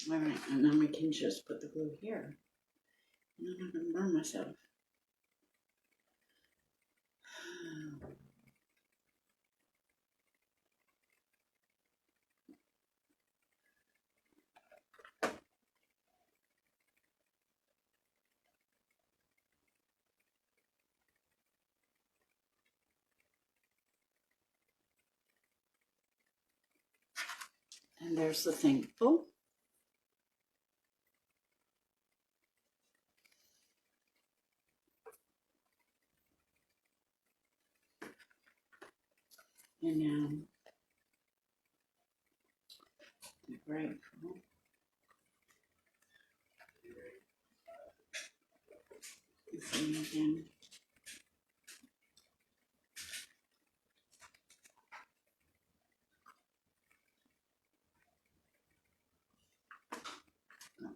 Speaker 1: All right, and then we can just put the glue here. And I'm not going to burn myself. And there's the thankful. And now the grateful. See again.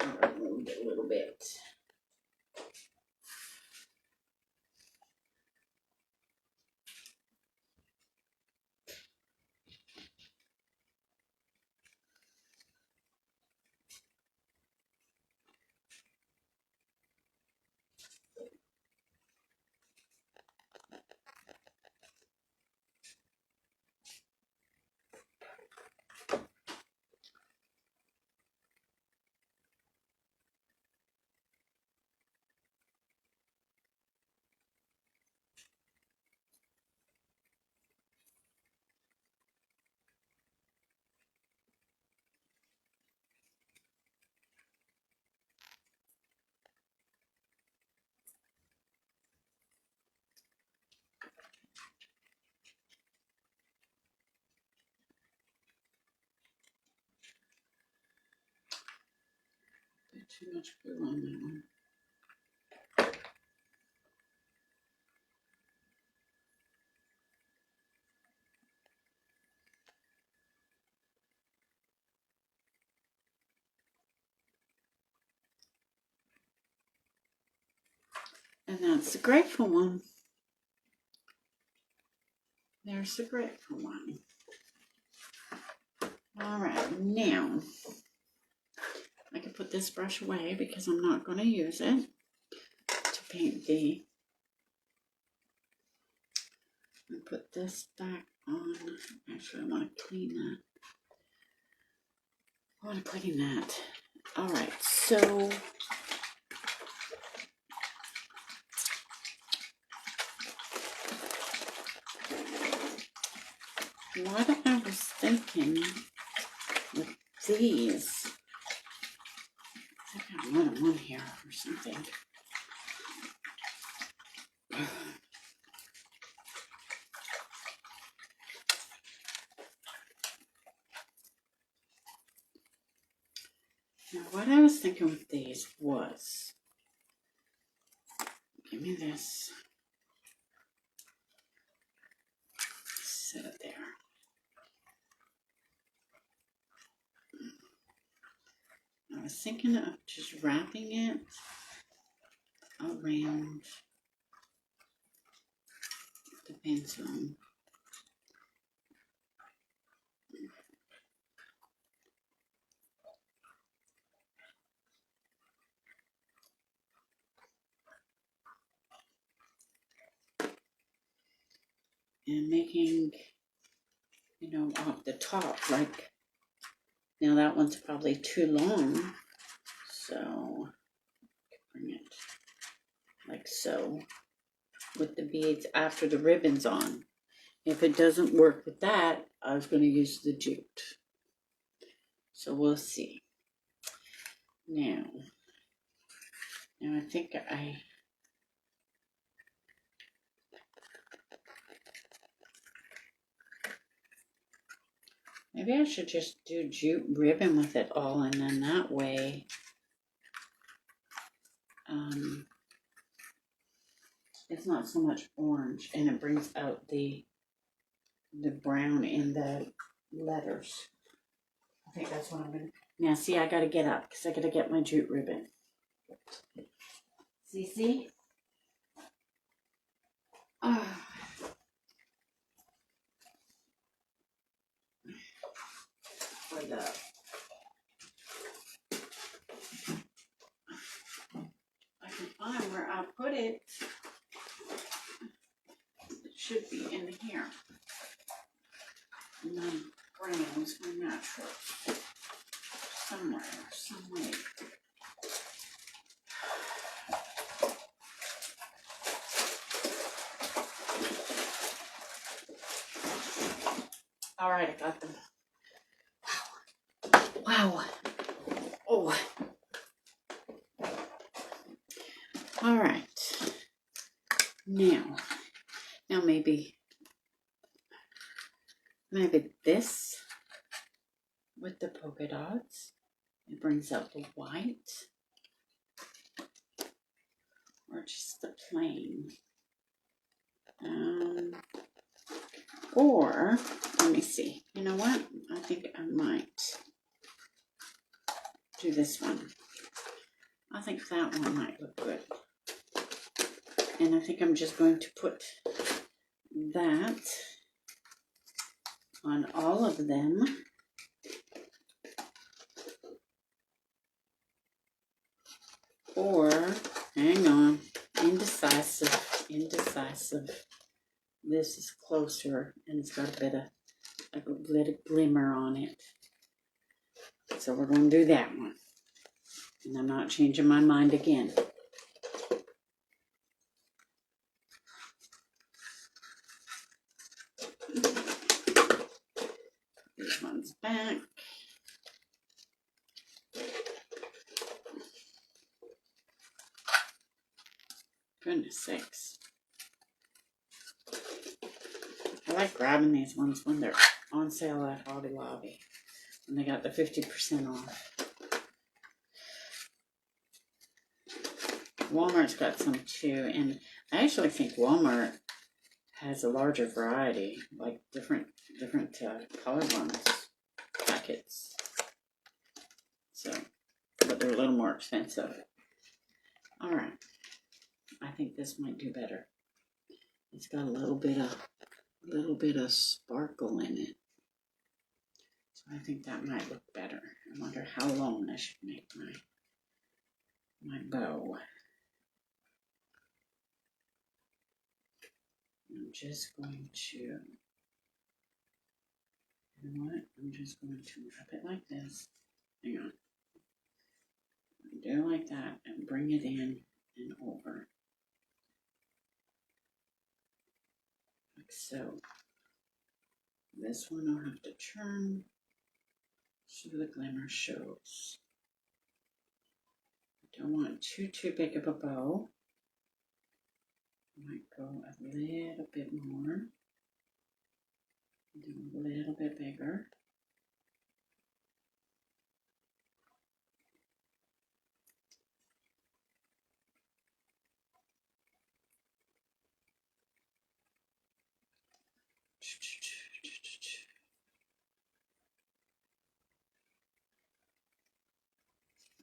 Speaker 1: I'll move it a little bit. too much glue on that one. And that's the grateful one. There's the grateful one. All right, now I can put this brush away because I'm not going to use it to paint the. And put this back on. Actually, I want to clean that. I want to clean that. All right, so what I was thinking with these, I think I want one here or something. Now, what I was thinking with these was, give me this, set it there. I was thinking of just wrapping it around the pencil. And making, you know, off the top, like, now that one's probably too long, so bring it like so with the beads after the ribbon's on. If it doesn't work with that, I was going to use the jute. So we'll see. Now I think maybe I should just do jute ribbon with it all, and then that way it's not so much orange, and it brings out the brown in the letters. I think that's what I'm going to. Now, see, I got to get up because I got to get my jute ribbon. See? Oh. For the I can find where I put it. It should be in here. My browns, my naturals. Somewhere, some way. All right, I got them. Wow. Oh. All right. Now maybe this with the polka dots. It brings out the white, or just the plain. Or let me see. You know what? I think I might do this one. I think that one might look good. And I think I'm just going to put that on all of them. Or, hang on, indecisive. This is closer, and it's got a bit of glimmer on it. So we're going to do that one. And I'm not changing my mind again. These ones back. Goodness sakes. I like grabbing these ones when they're on sale at Hobby Lobby. And they got the 50% off. Walmart's got some too, and I actually think Walmart has a larger variety, like different color ones, packets. So, but they're a little more expensive. All right, I think this might do better. It's got a little bit of sparkle in it, so I think that might look better. I wonder how long I should make my bow. I'm just going to, you know what? I'm just going to wrap it like this. Hang on. Do it like that and bring it in and over. Like so. This one I'll have to turn so the glimmer shows. I don't want too big of a bow. I might go a little bit more. Do a little bit bigger.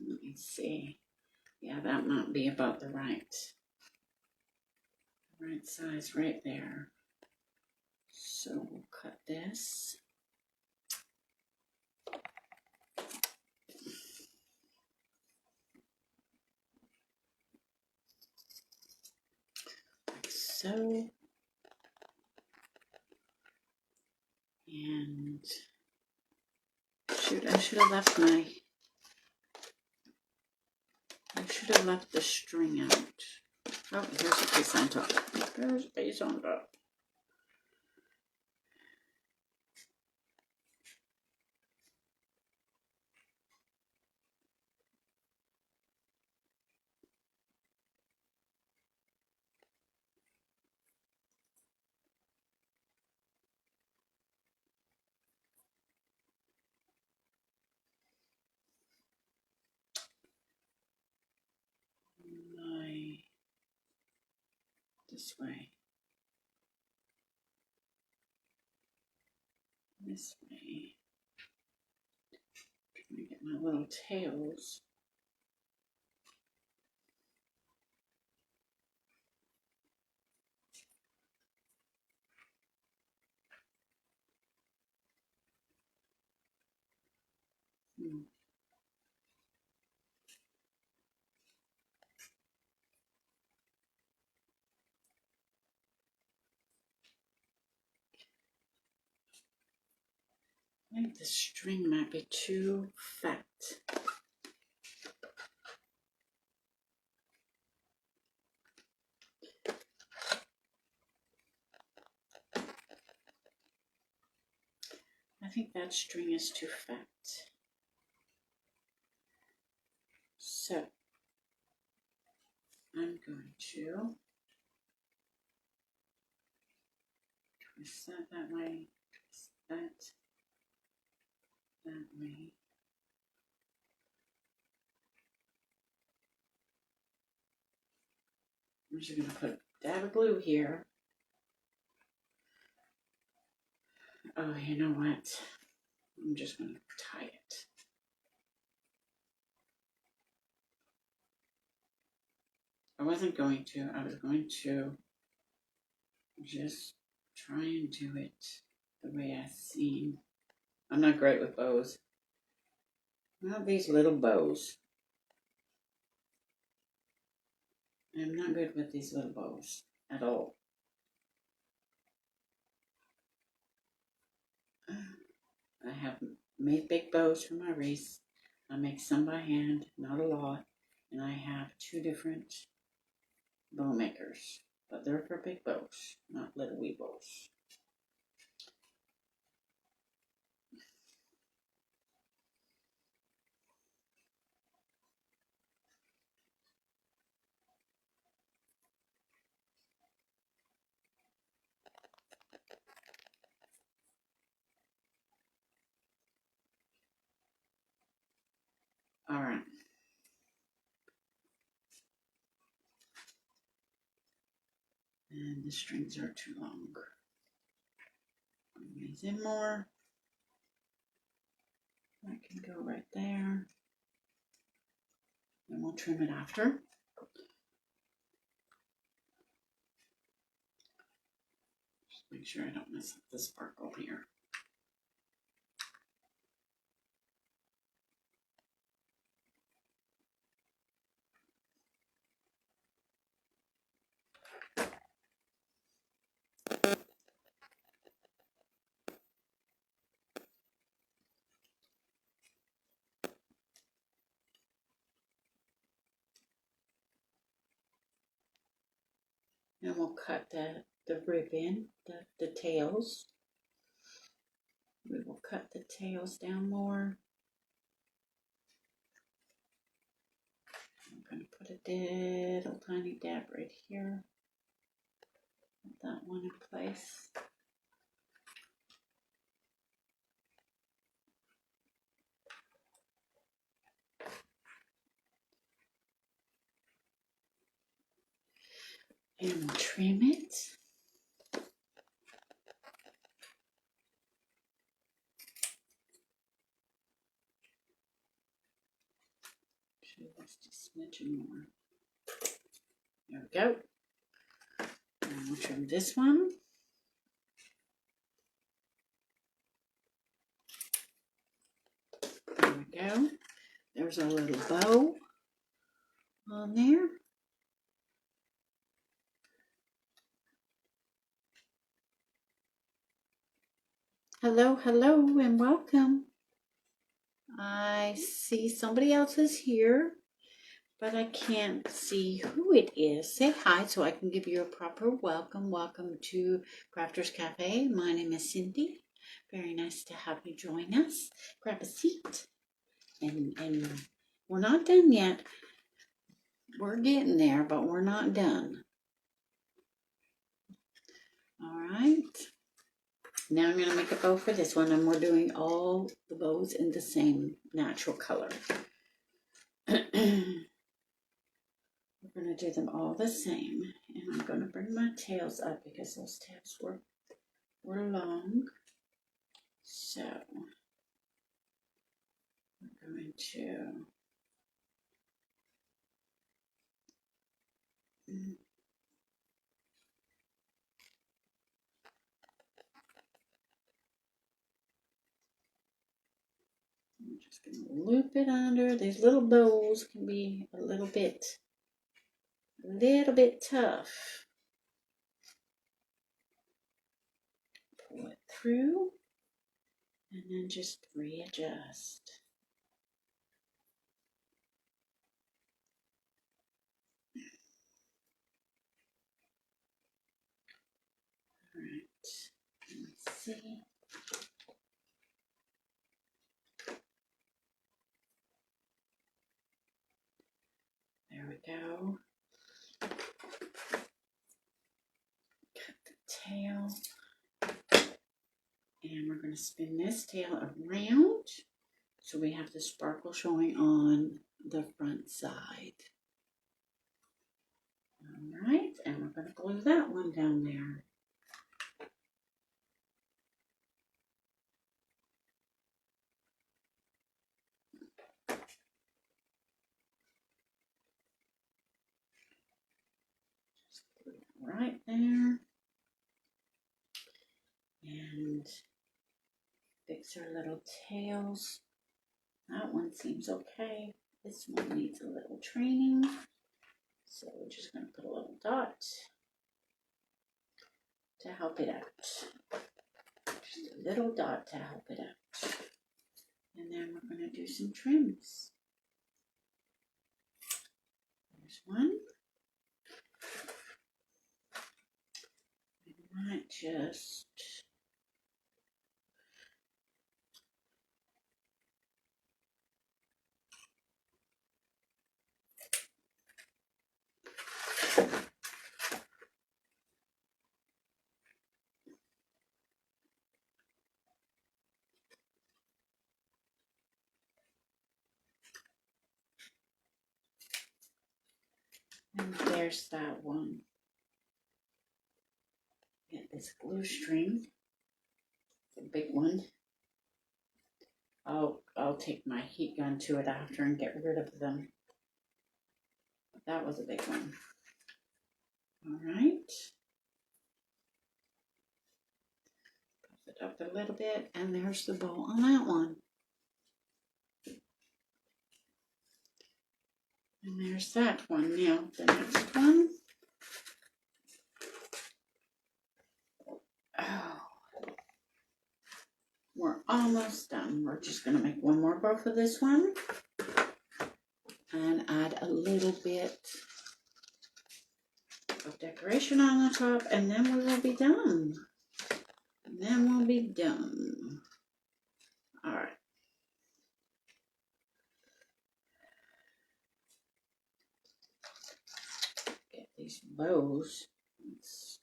Speaker 1: Let me see. Yeah, that might be about the right size right there. So we'll cut this. Like so. And shoot, I should have left the string out. Oh, here's a piece on top. There's a piece on top. This way. This way. Trying to get my little tails. I think the string might be too fat. I think that string is too fat. So I'm going to twist that way, twist that way. I'm just going to put a dab of glue here. Oh, you know what? I'm just going to tie it. I wasn't going to. I was going to just try and do it the way I've seen. I'm not great with bows. Not these little bows. I'm not good with these little bows at all. I have made big bows for my wreaths. I make some by hand, not a lot. And I have 2 different bow makers. But they're for big bows, not little wee bows. All right. the strings are too long. Bring these in more. That can go right there. And we'll trim it after. Just make sure I don't mess up the sparkle here. And we'll cut the ribbon, the tails. We will cut the tails down more. I'm going to put a little tiny dab right here. Put that one in place. And we'll trim it. Just a smidgen more. There we go. And we'll trim this one. There we go. There's our little bow on there. Hello, hello, and welcome. I see somebody else is here, but I can't see who it is. Say hi so I can give you a proper welcome. Welcome to Crafters Cafe. My name is Cindy. Very nice to have you join us. Grab a seat. And we're not done yet. We're getting there, but we're not done. All right. Now I'm going to make a bow for this one, and we're doing all the bows in the same natural color. We're going to do them all the same, and I'm going to bring my tails up because those tails were long. So we're going to I'm just going to loop it under. These little bows can be a little bit tough. Pull it through and then just readjust. All right, let's see. There we go. Cut the tail. And we're going to spin this tail around so we have the sparkle showing on the front side. All right, and we're going to glue that one down there. Just glue it right there. And fix our little tails. That one seems okay. This one needs a little training. So we're just going to put a little dot to help it out. Just a little dot to help it out. And then we're going to do some trims. There's one. I might just and there's that one. get this glue string, the big one. I'll take my heat gun to it after and get rid of them. But that was a big one. All right. Puff it up a little bit, and there's the bow on that one. And there's that one. Now the next one. Oh, we're almost done. We're just going to make one more bow for this one and add a little bit of decoration on the top, and then we will be done. And then we'll be done. All right. Get these bows. It's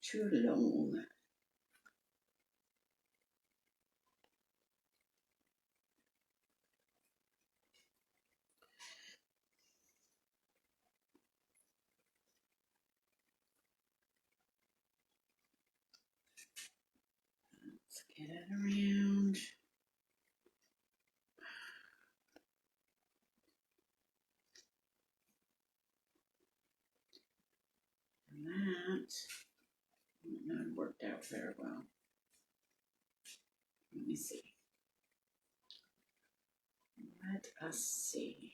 Speaker 1: too long. Let's get it around. And that worked out very well. Let me see. Let us see.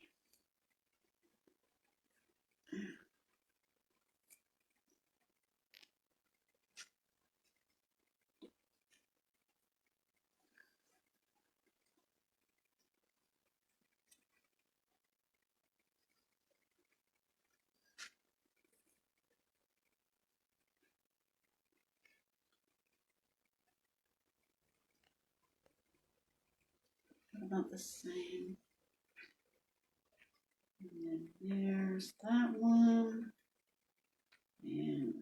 Speaker 1: About the same. And then there's that one. And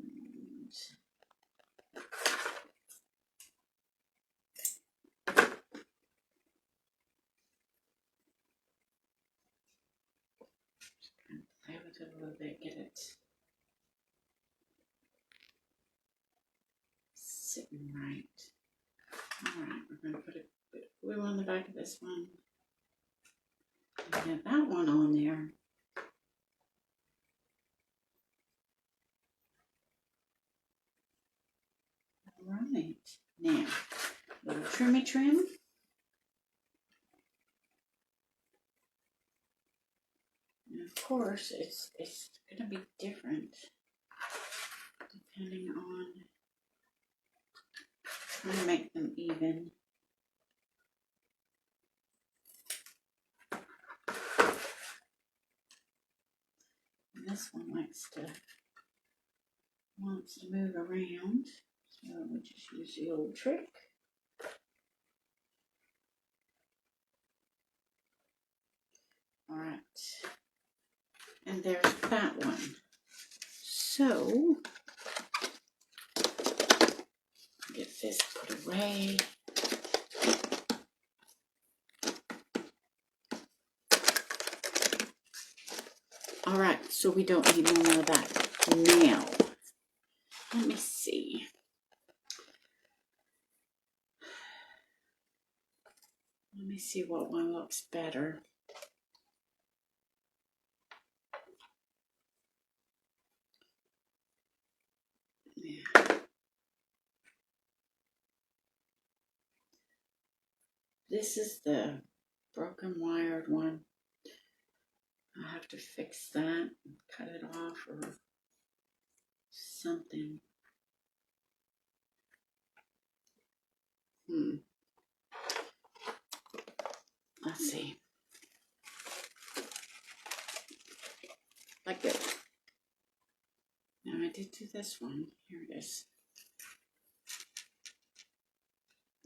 Speaker 1: play with it a little bit, get it sitting right. All right, we're going to put a bit of glue on the back of this one. And get that one on there. All right, now, little trimmy trim. And of course, it's going to be different depending on trying to make them even. And this one wants to move around, so we just use the old trick. All right, and there's that one. So get this put away. All right, so we don't need no more of that. Now, let me see. Let me see what one looks better. Yeah. This is the broken wired one. I'll have to fix that, cut it off or something. Let's see. Like it. Now I did do this one. Here it is.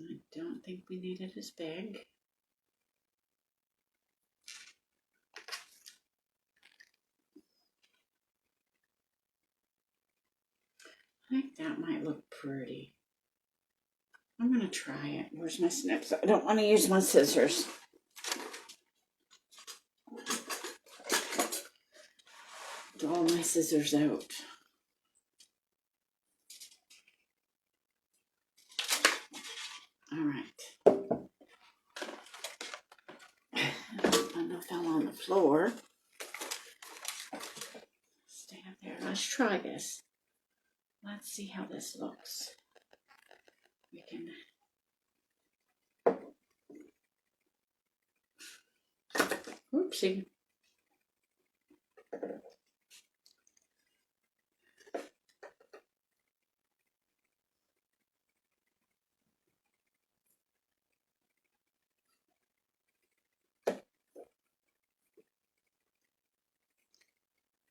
Speaker 1: I don't think we need it as big. I think that might look pretty. I'm going to try it. Where's my snips? I don't want to use my scissors. Get all my scissors out. one that fell on the floor. Stay up there. Let's try this. Let's see how this looks. We can. Oopsie.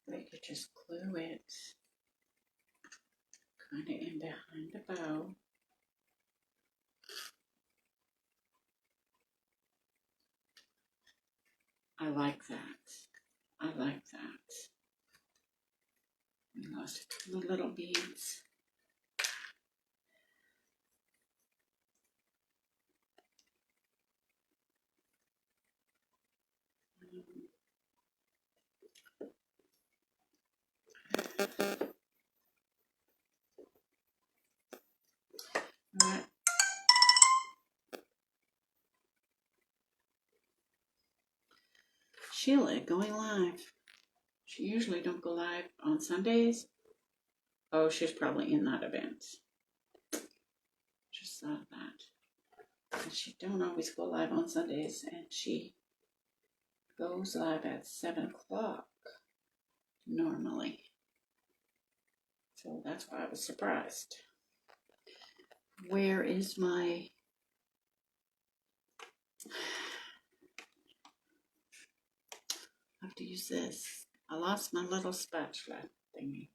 Speaker 1: We could just glue it kind of in behind the bow. I like that. I like that. We lost a couple of little beads. All right. Sheila going live. She usually don't go live on Sundays. Oh, she's probably in that event. Just thought that. But she don't always go live on Sundays, and she goes live at 7 o'clock normally. So that's why I was surprised. Where is my... I have to use this. I lost my little spatula thingy.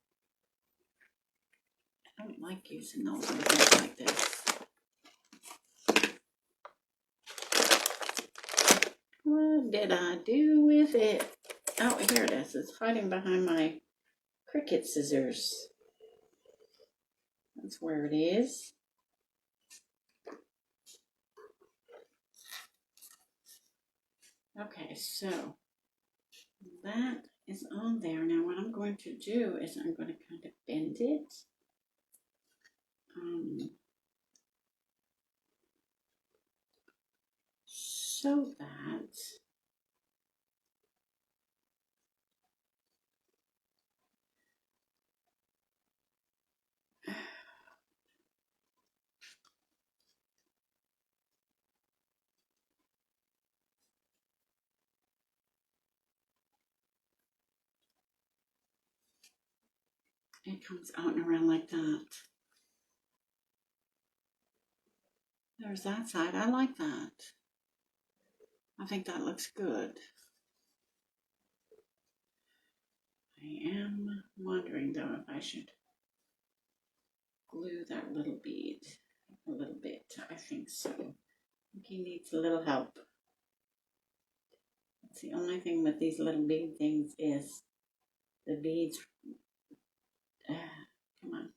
Speaker 1: I don't like using those on things like this. What did I do with it? Oh, here it is. It's hiding behind my Cricut scissors. That's where it is. Okay, so that is on there. Now what I'm going to do is I'm going to kind of bend it. So that it comes out and around like that. There's that side. I like that. I think that looks good. I am wondering though if I should glue that little bead a little bit. I think so. I think he needs a little help. That's the only thing with these little bead things is the beads come on,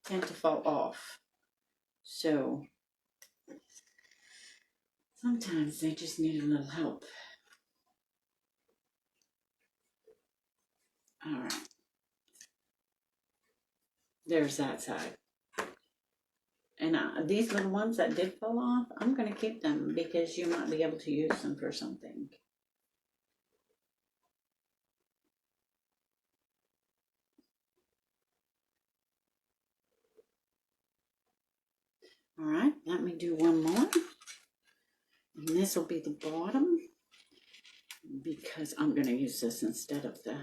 Speaker 1: tend to fall off. So sometimes they just need a little help. All right. There's that side. And these little ones that did fall off, I'm going to keep them because you might be able to use them for something. All right, let me do one more. And this will be the bottom because I'm going to use this instead of the...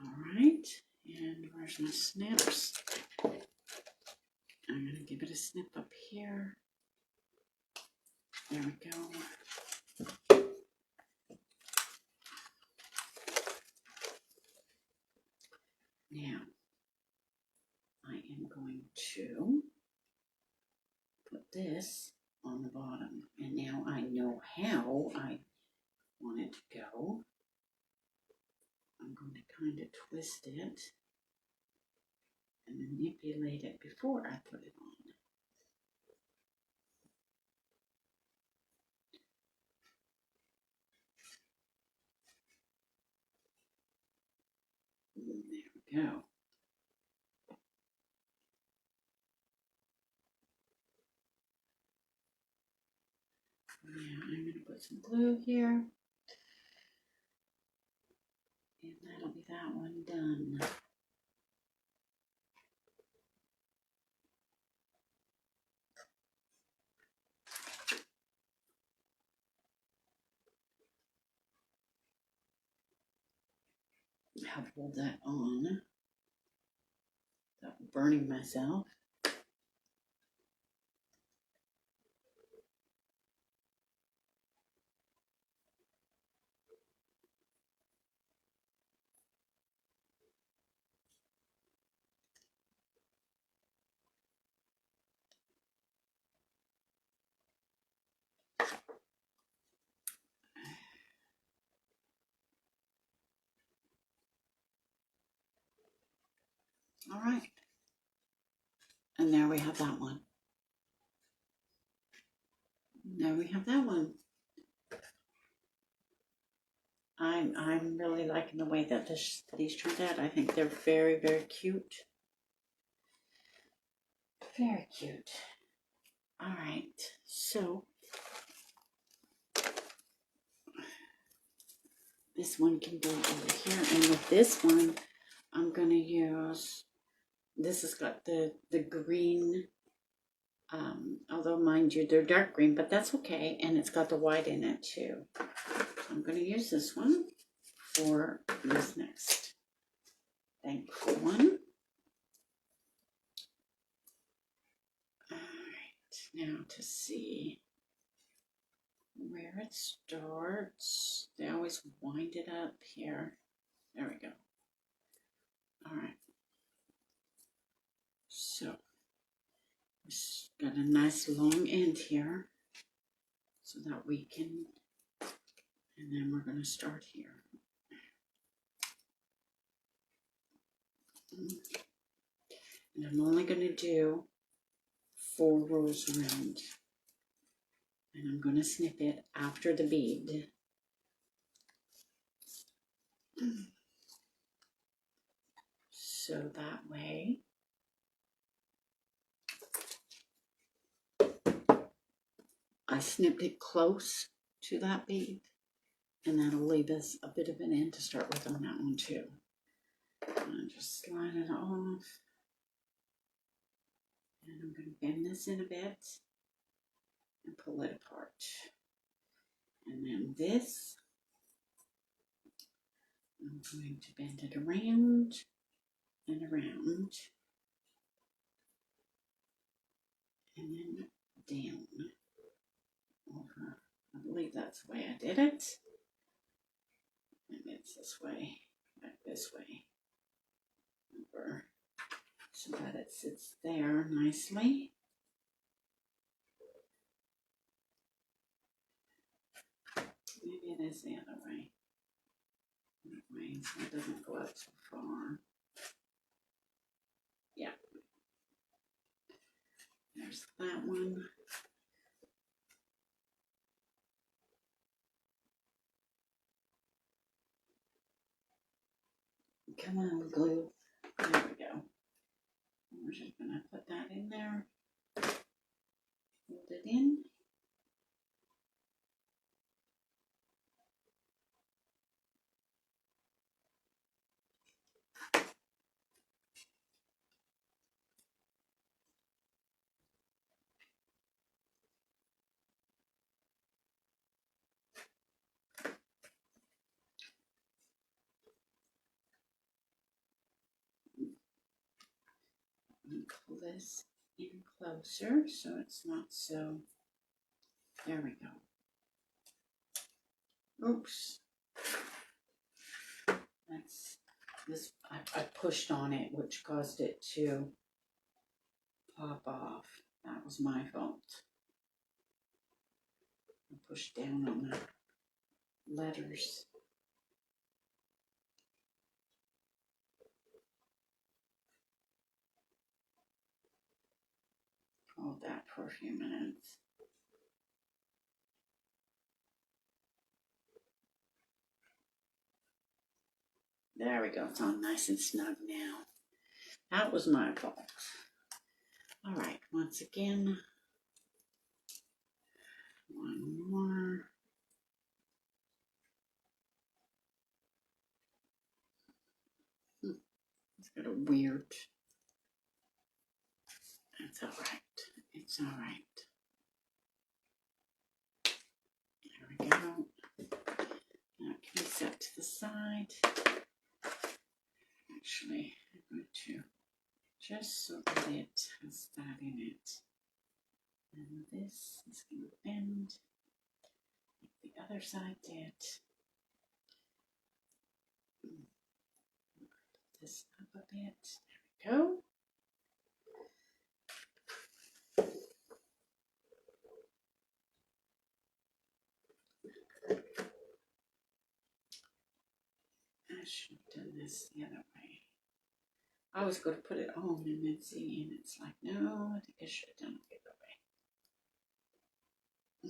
Speaker 1: All right, and where's my snips? I'm going to give it a snip up here. There we go. Now, I am going to put this on the bottom. And now I know how I want it to go. I'm going to kind of twist it and manipulate it before I put it on. go. Now I'm going to put some glue here. And that'll be that one done. I'll hold that on without burning myself. All right. And there we have that one. There we have that one. I'm really liking the way that these turned out. I think they're very, very cute. Very cute. All right. So this one can go over here. And with this one, I'm going to use, this has got the green, although mind you, they're dark green, but that's okay. And it's got the white in it too. So I'm going to use this one for this next thankful one. All right, now to see where it starts. They always wind it up here. There we go. All right. So it's got a nice long end here so that we can, and then we're going to start here. And I'm only going to do 4 rows around. And I'm going to snip it after the bead. So that way I snipped it close to that bead, and that'll leave us a bit of an end to start with on that one too. And just slide it off. And I'm going to bend this in a bit and pull it apart. And then this, I'm going to bend it around and around. And then down over. I believe that's the way I did it. And it's this way, back this way, over, so that it sits there nicely. Maybe it is the other way. That way, so it doesn't go up so far. Yeah. There's that one. Come on, glue. There we go. We're just going to put that in there. Hold it in. And pull this in closer so it's not so. There we go. Oops. That's this. I pushed on it, which caused it to pop off. That was my fault. I pushed down on the letters. Hold that for a few minutes. There we go. It's all nice and snug now. That was my fault. All right, once again, one more. It's got a weird. It's all right. It's all right. There we go. That can be set to the side. Actually, I'm going to just so that it has that in it. And this is going to bend like the other side did. Put this up a bit. There we go. I should have done this the other way. I was going to put it on and then see, and it's like, no, I think I should have done it the other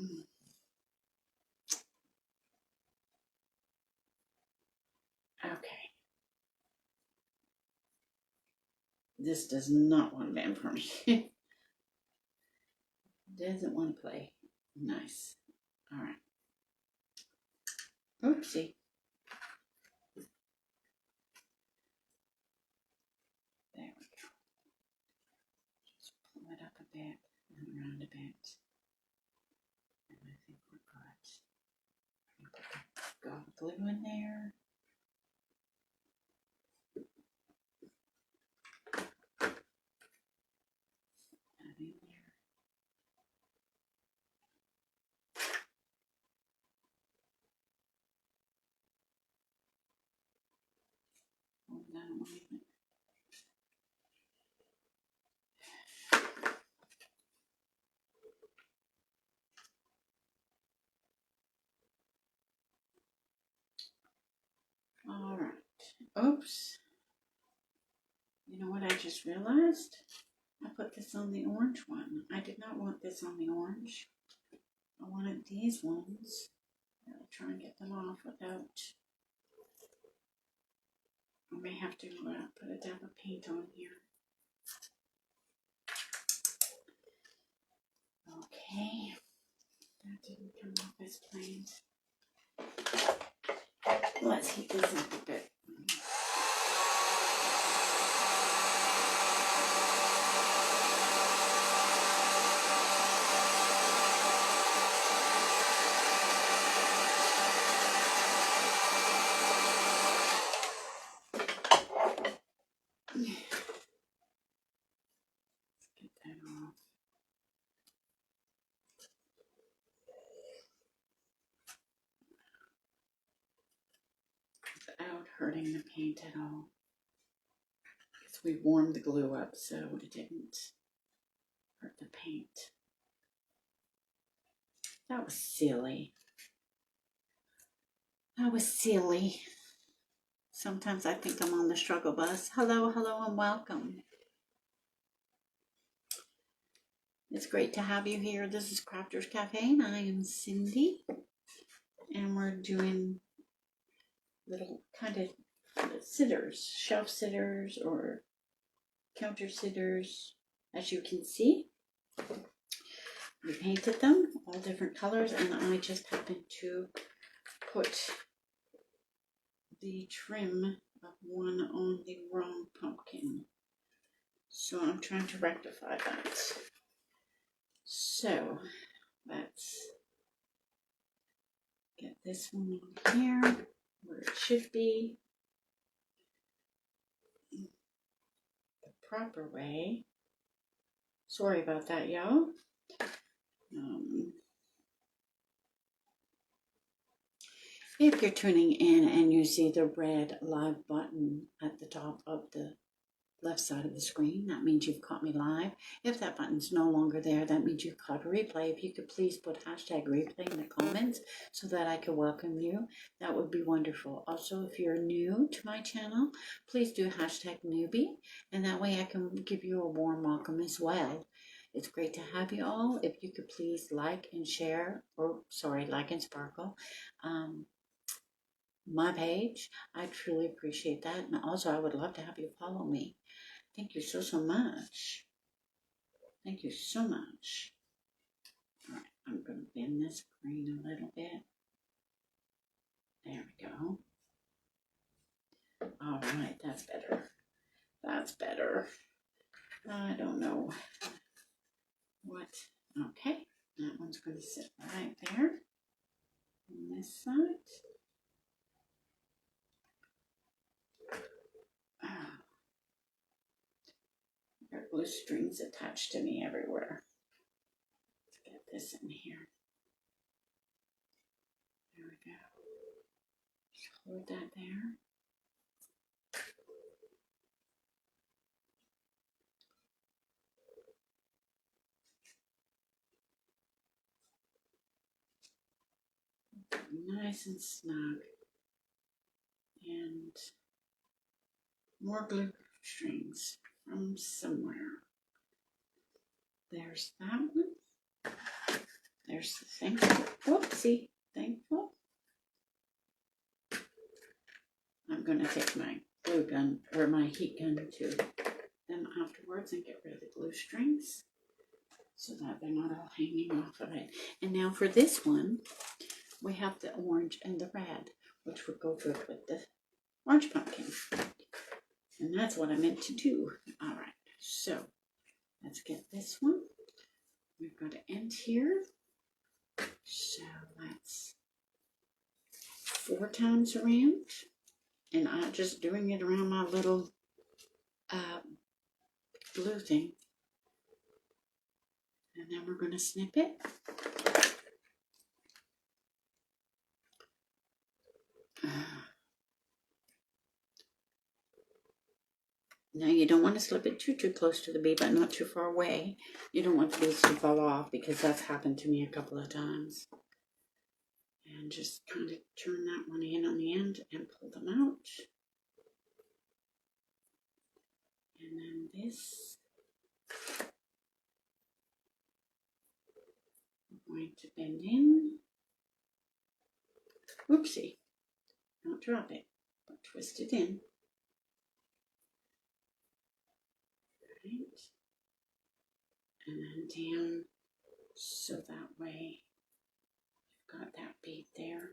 Speaker 1: way. Okay. This does not want to bend for me. Doesn't want to play. Nice. All right. Oopsie. There we go. Just pull it up a bit and around a bit. And I think we're good. Got glue in there. That in there. Hold that one. All right. Oops. You know what I just realized? I put this on the orange one. I did not want this on the orange. I wanted these ones. I'll try and get them off without. I may have to put a dab of paint on here. Okay. That didn't come off as planned. Let's heat this up a bit. Without hurting the paint at all. Because we warmed the glue up so it didn't hurt the paint. That was silly. That was silly. Sometimes I think I'm on the struggle bus. Hello, hello, and welcome. It's great to have you here. This is Crafters Cafe, and I am Cindy. And we're doing little kind of sitters, shelf sitters or counter sitters. As you can see, we painted them all different colors, and I just happened to put the trim of one on the wrong pumpkin. So I'm trying to rectify that. So let's get this one on here where it should be. The proper way. Sorry about that, y'all. If you're tuning in and you see the red live button at the top of the left side of the screen, that means you've caught me live. If that button's no longer there, that means you've caught a replay. If you could please put hashtag replay in the comments so that I can welcome you, that would be wonderful. Also, if you're new to my channel, please do hashtag newbie, and that way I can give you a warm welcome as well. It's great to have you all. If you could please like and share, or sorry, like and sparkle. my page. I truly appreciate that. And also, I would love to have you follow me. Thank you so, so much. Thank you so much. All right, I'm going to bend this green a little bit. There we go. All right, that's better. That's better. I don't know what. Okay, that one's going to sit right there on this side. There are blue strings attached to me everywhere. Let's get this in here. There we go. Just hold that there. Nice and snug. And more glue strings from somewhere. There's that one. There's the thankful. Whoopsie, thankful. I'm going to take my glue gun or my heat gun to them afterwards and get rid of the glue strings so that they're not all hanging off of it. And now for this one, we have the orange and the red, which would go good with the orange pumpkin. And that's what I meant to do. All right, so let's get this one. We've got an end here. So that's 4 times around. And I'm just doing it around my little glue thing. And then we're going to snip it. Now you don't want to slip it too close to the bee, but not too far away. You don't want the beads to fall off because that's happened to me a couple of times. And just kind of turn that one in on the end and pull them out. And then this, I'm going to bend in. Whoopsie, don't drop it, but twist it in. Right. And then down, so that way you've got that bead there.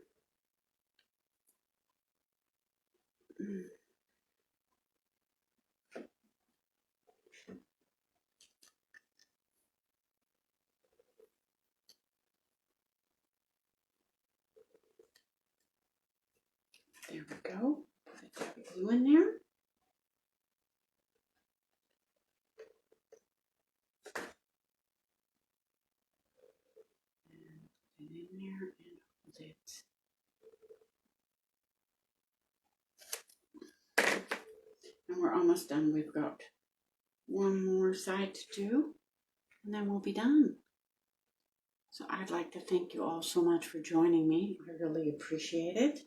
Speaker 1: There we go. Put that glue in there. And put it in there and hold it. And we're almost done. We've got one more side to do, and then we'll be done. So I'd like to thank you all so much for joining me. I really appreciate it.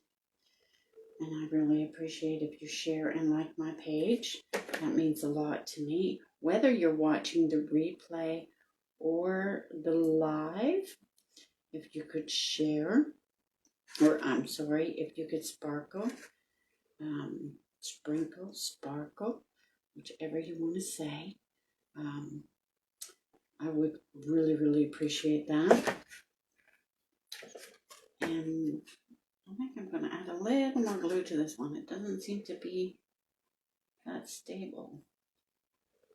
Speaker 1: And I really appreciate if you share and like my page. That means a lot to me. Whether you're watching the replay or the live, if you could share, or I'm sorry, if you could sprinkle, sparkle, whichever you want to say. I would really, really appreciate that. And I think I'm going to add a little more glue to this one. It doesn't seem to be that stable.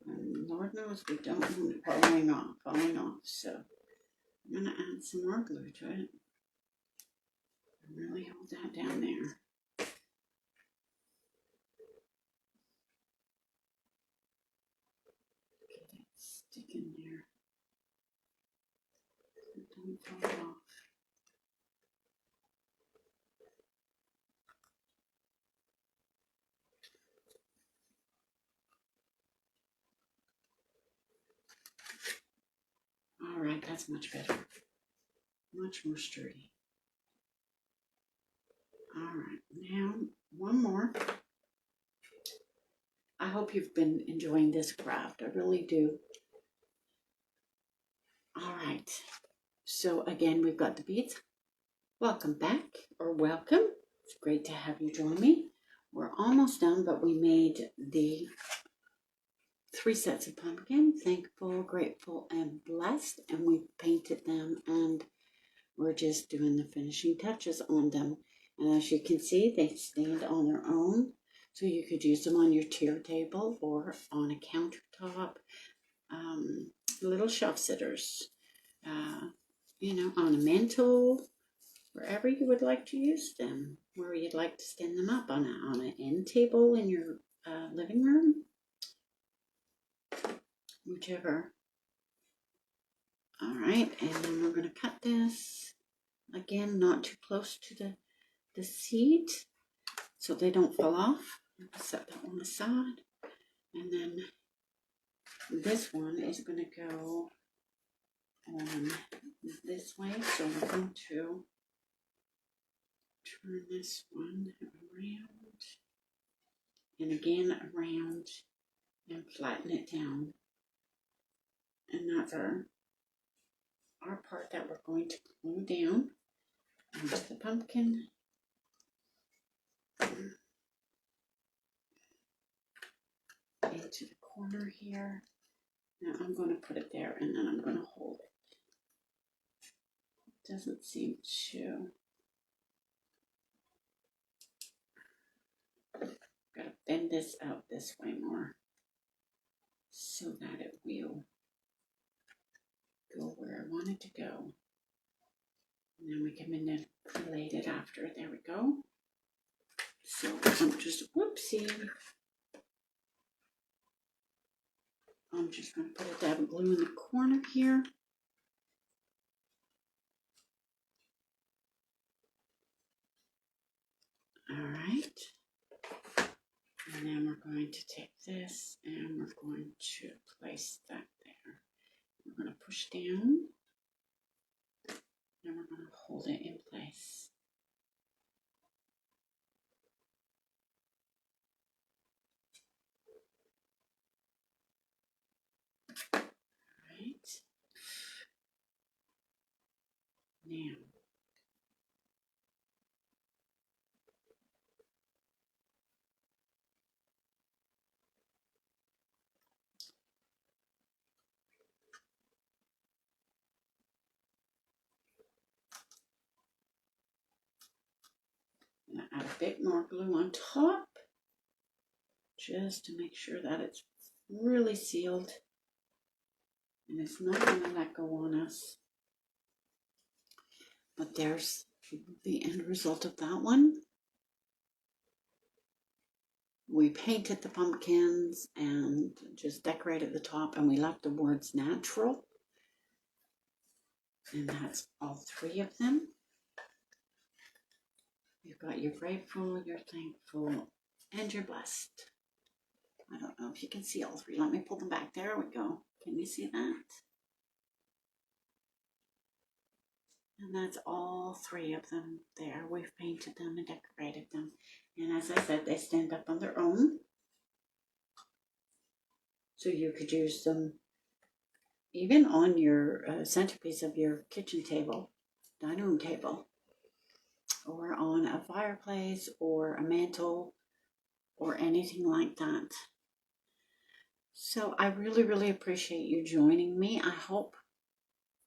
Speaker 1: And Lord knows we don't want it falling off. So I'm going to add some more glue to it. And really hold that down there. Get it stick in there. Don't fall off. All right, that's much better. Much more sturdy. All right, now one more. I hope you've been enjoying this craft. I really do. All right. So again, we've got the beads. Welcome back, or welcome. It's great to have you join me. We're almost done, but we made the 3 sets of pumpkin, thankful, grateful, and blessed, and we painted them, and we're just doing the finishing touches on them. And as you can see, they stand on their own, so you could use them on your tier table or on a countertop, little shelf sitters, you know, on a mantle, wherever you would like to use them, where you'd like to stand them up on an end table in your living room, whichever. All right, and then we're going to cut this again, not too close to the seat so they don't fall off. Set that one aside, and then this one is going to go on this way, so we're going to turn this one around and again around and flatten it down. And that's our part that we're going to glue down onto the pumpkin. Into the corner here. Now I'm going to put it there and then I'm going to hold it. It doesn't seem to. Got to bend this out this way more so that it will go where I want it to go. And then we can manipulate it after. There we go. So I'm just, whoopsie. I'm just going to put a dab of glue in the corner here. All right. And then we're going to take this and we're going to place that there. We're going to push down and we're going to hold it in place. All right. Now, I'm going to add a bit more glue on top just to make sure that it's really sealed and it's not going to let go on us. But there's the end result of that one. We painted the pumpkins and just decorated the top, and we left the words natural. And that's all 3 of them. You've got you're grateful, you're thankful, and you're blessed. I don't know if you can see all 3. Let me pull them back. There we go. Can you see that? And that's all 3 of them there. We've painted them and decorated them. And as I said, they stand up on their own. So you could use them even on your centerpiece of your kitchen table, dining room table, or on a fireplace or a mantle or anything like that. So I really, really appreciate you joining me. I hope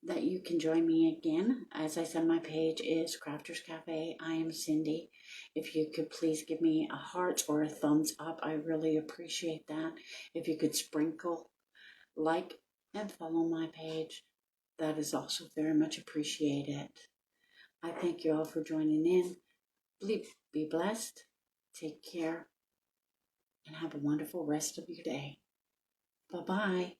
Speaker 1: that you can join me again. As I said, my page is Crafters Cafe. I am Cindy. If you could please give me a heart or a thumbs up, I really appreciate that. If you could sprinkle, like, and follow my page, that is also very much appreciated. I thank you all for joining in. Be blessed, take care, and have a wonderful rest of your day. Bye-bye.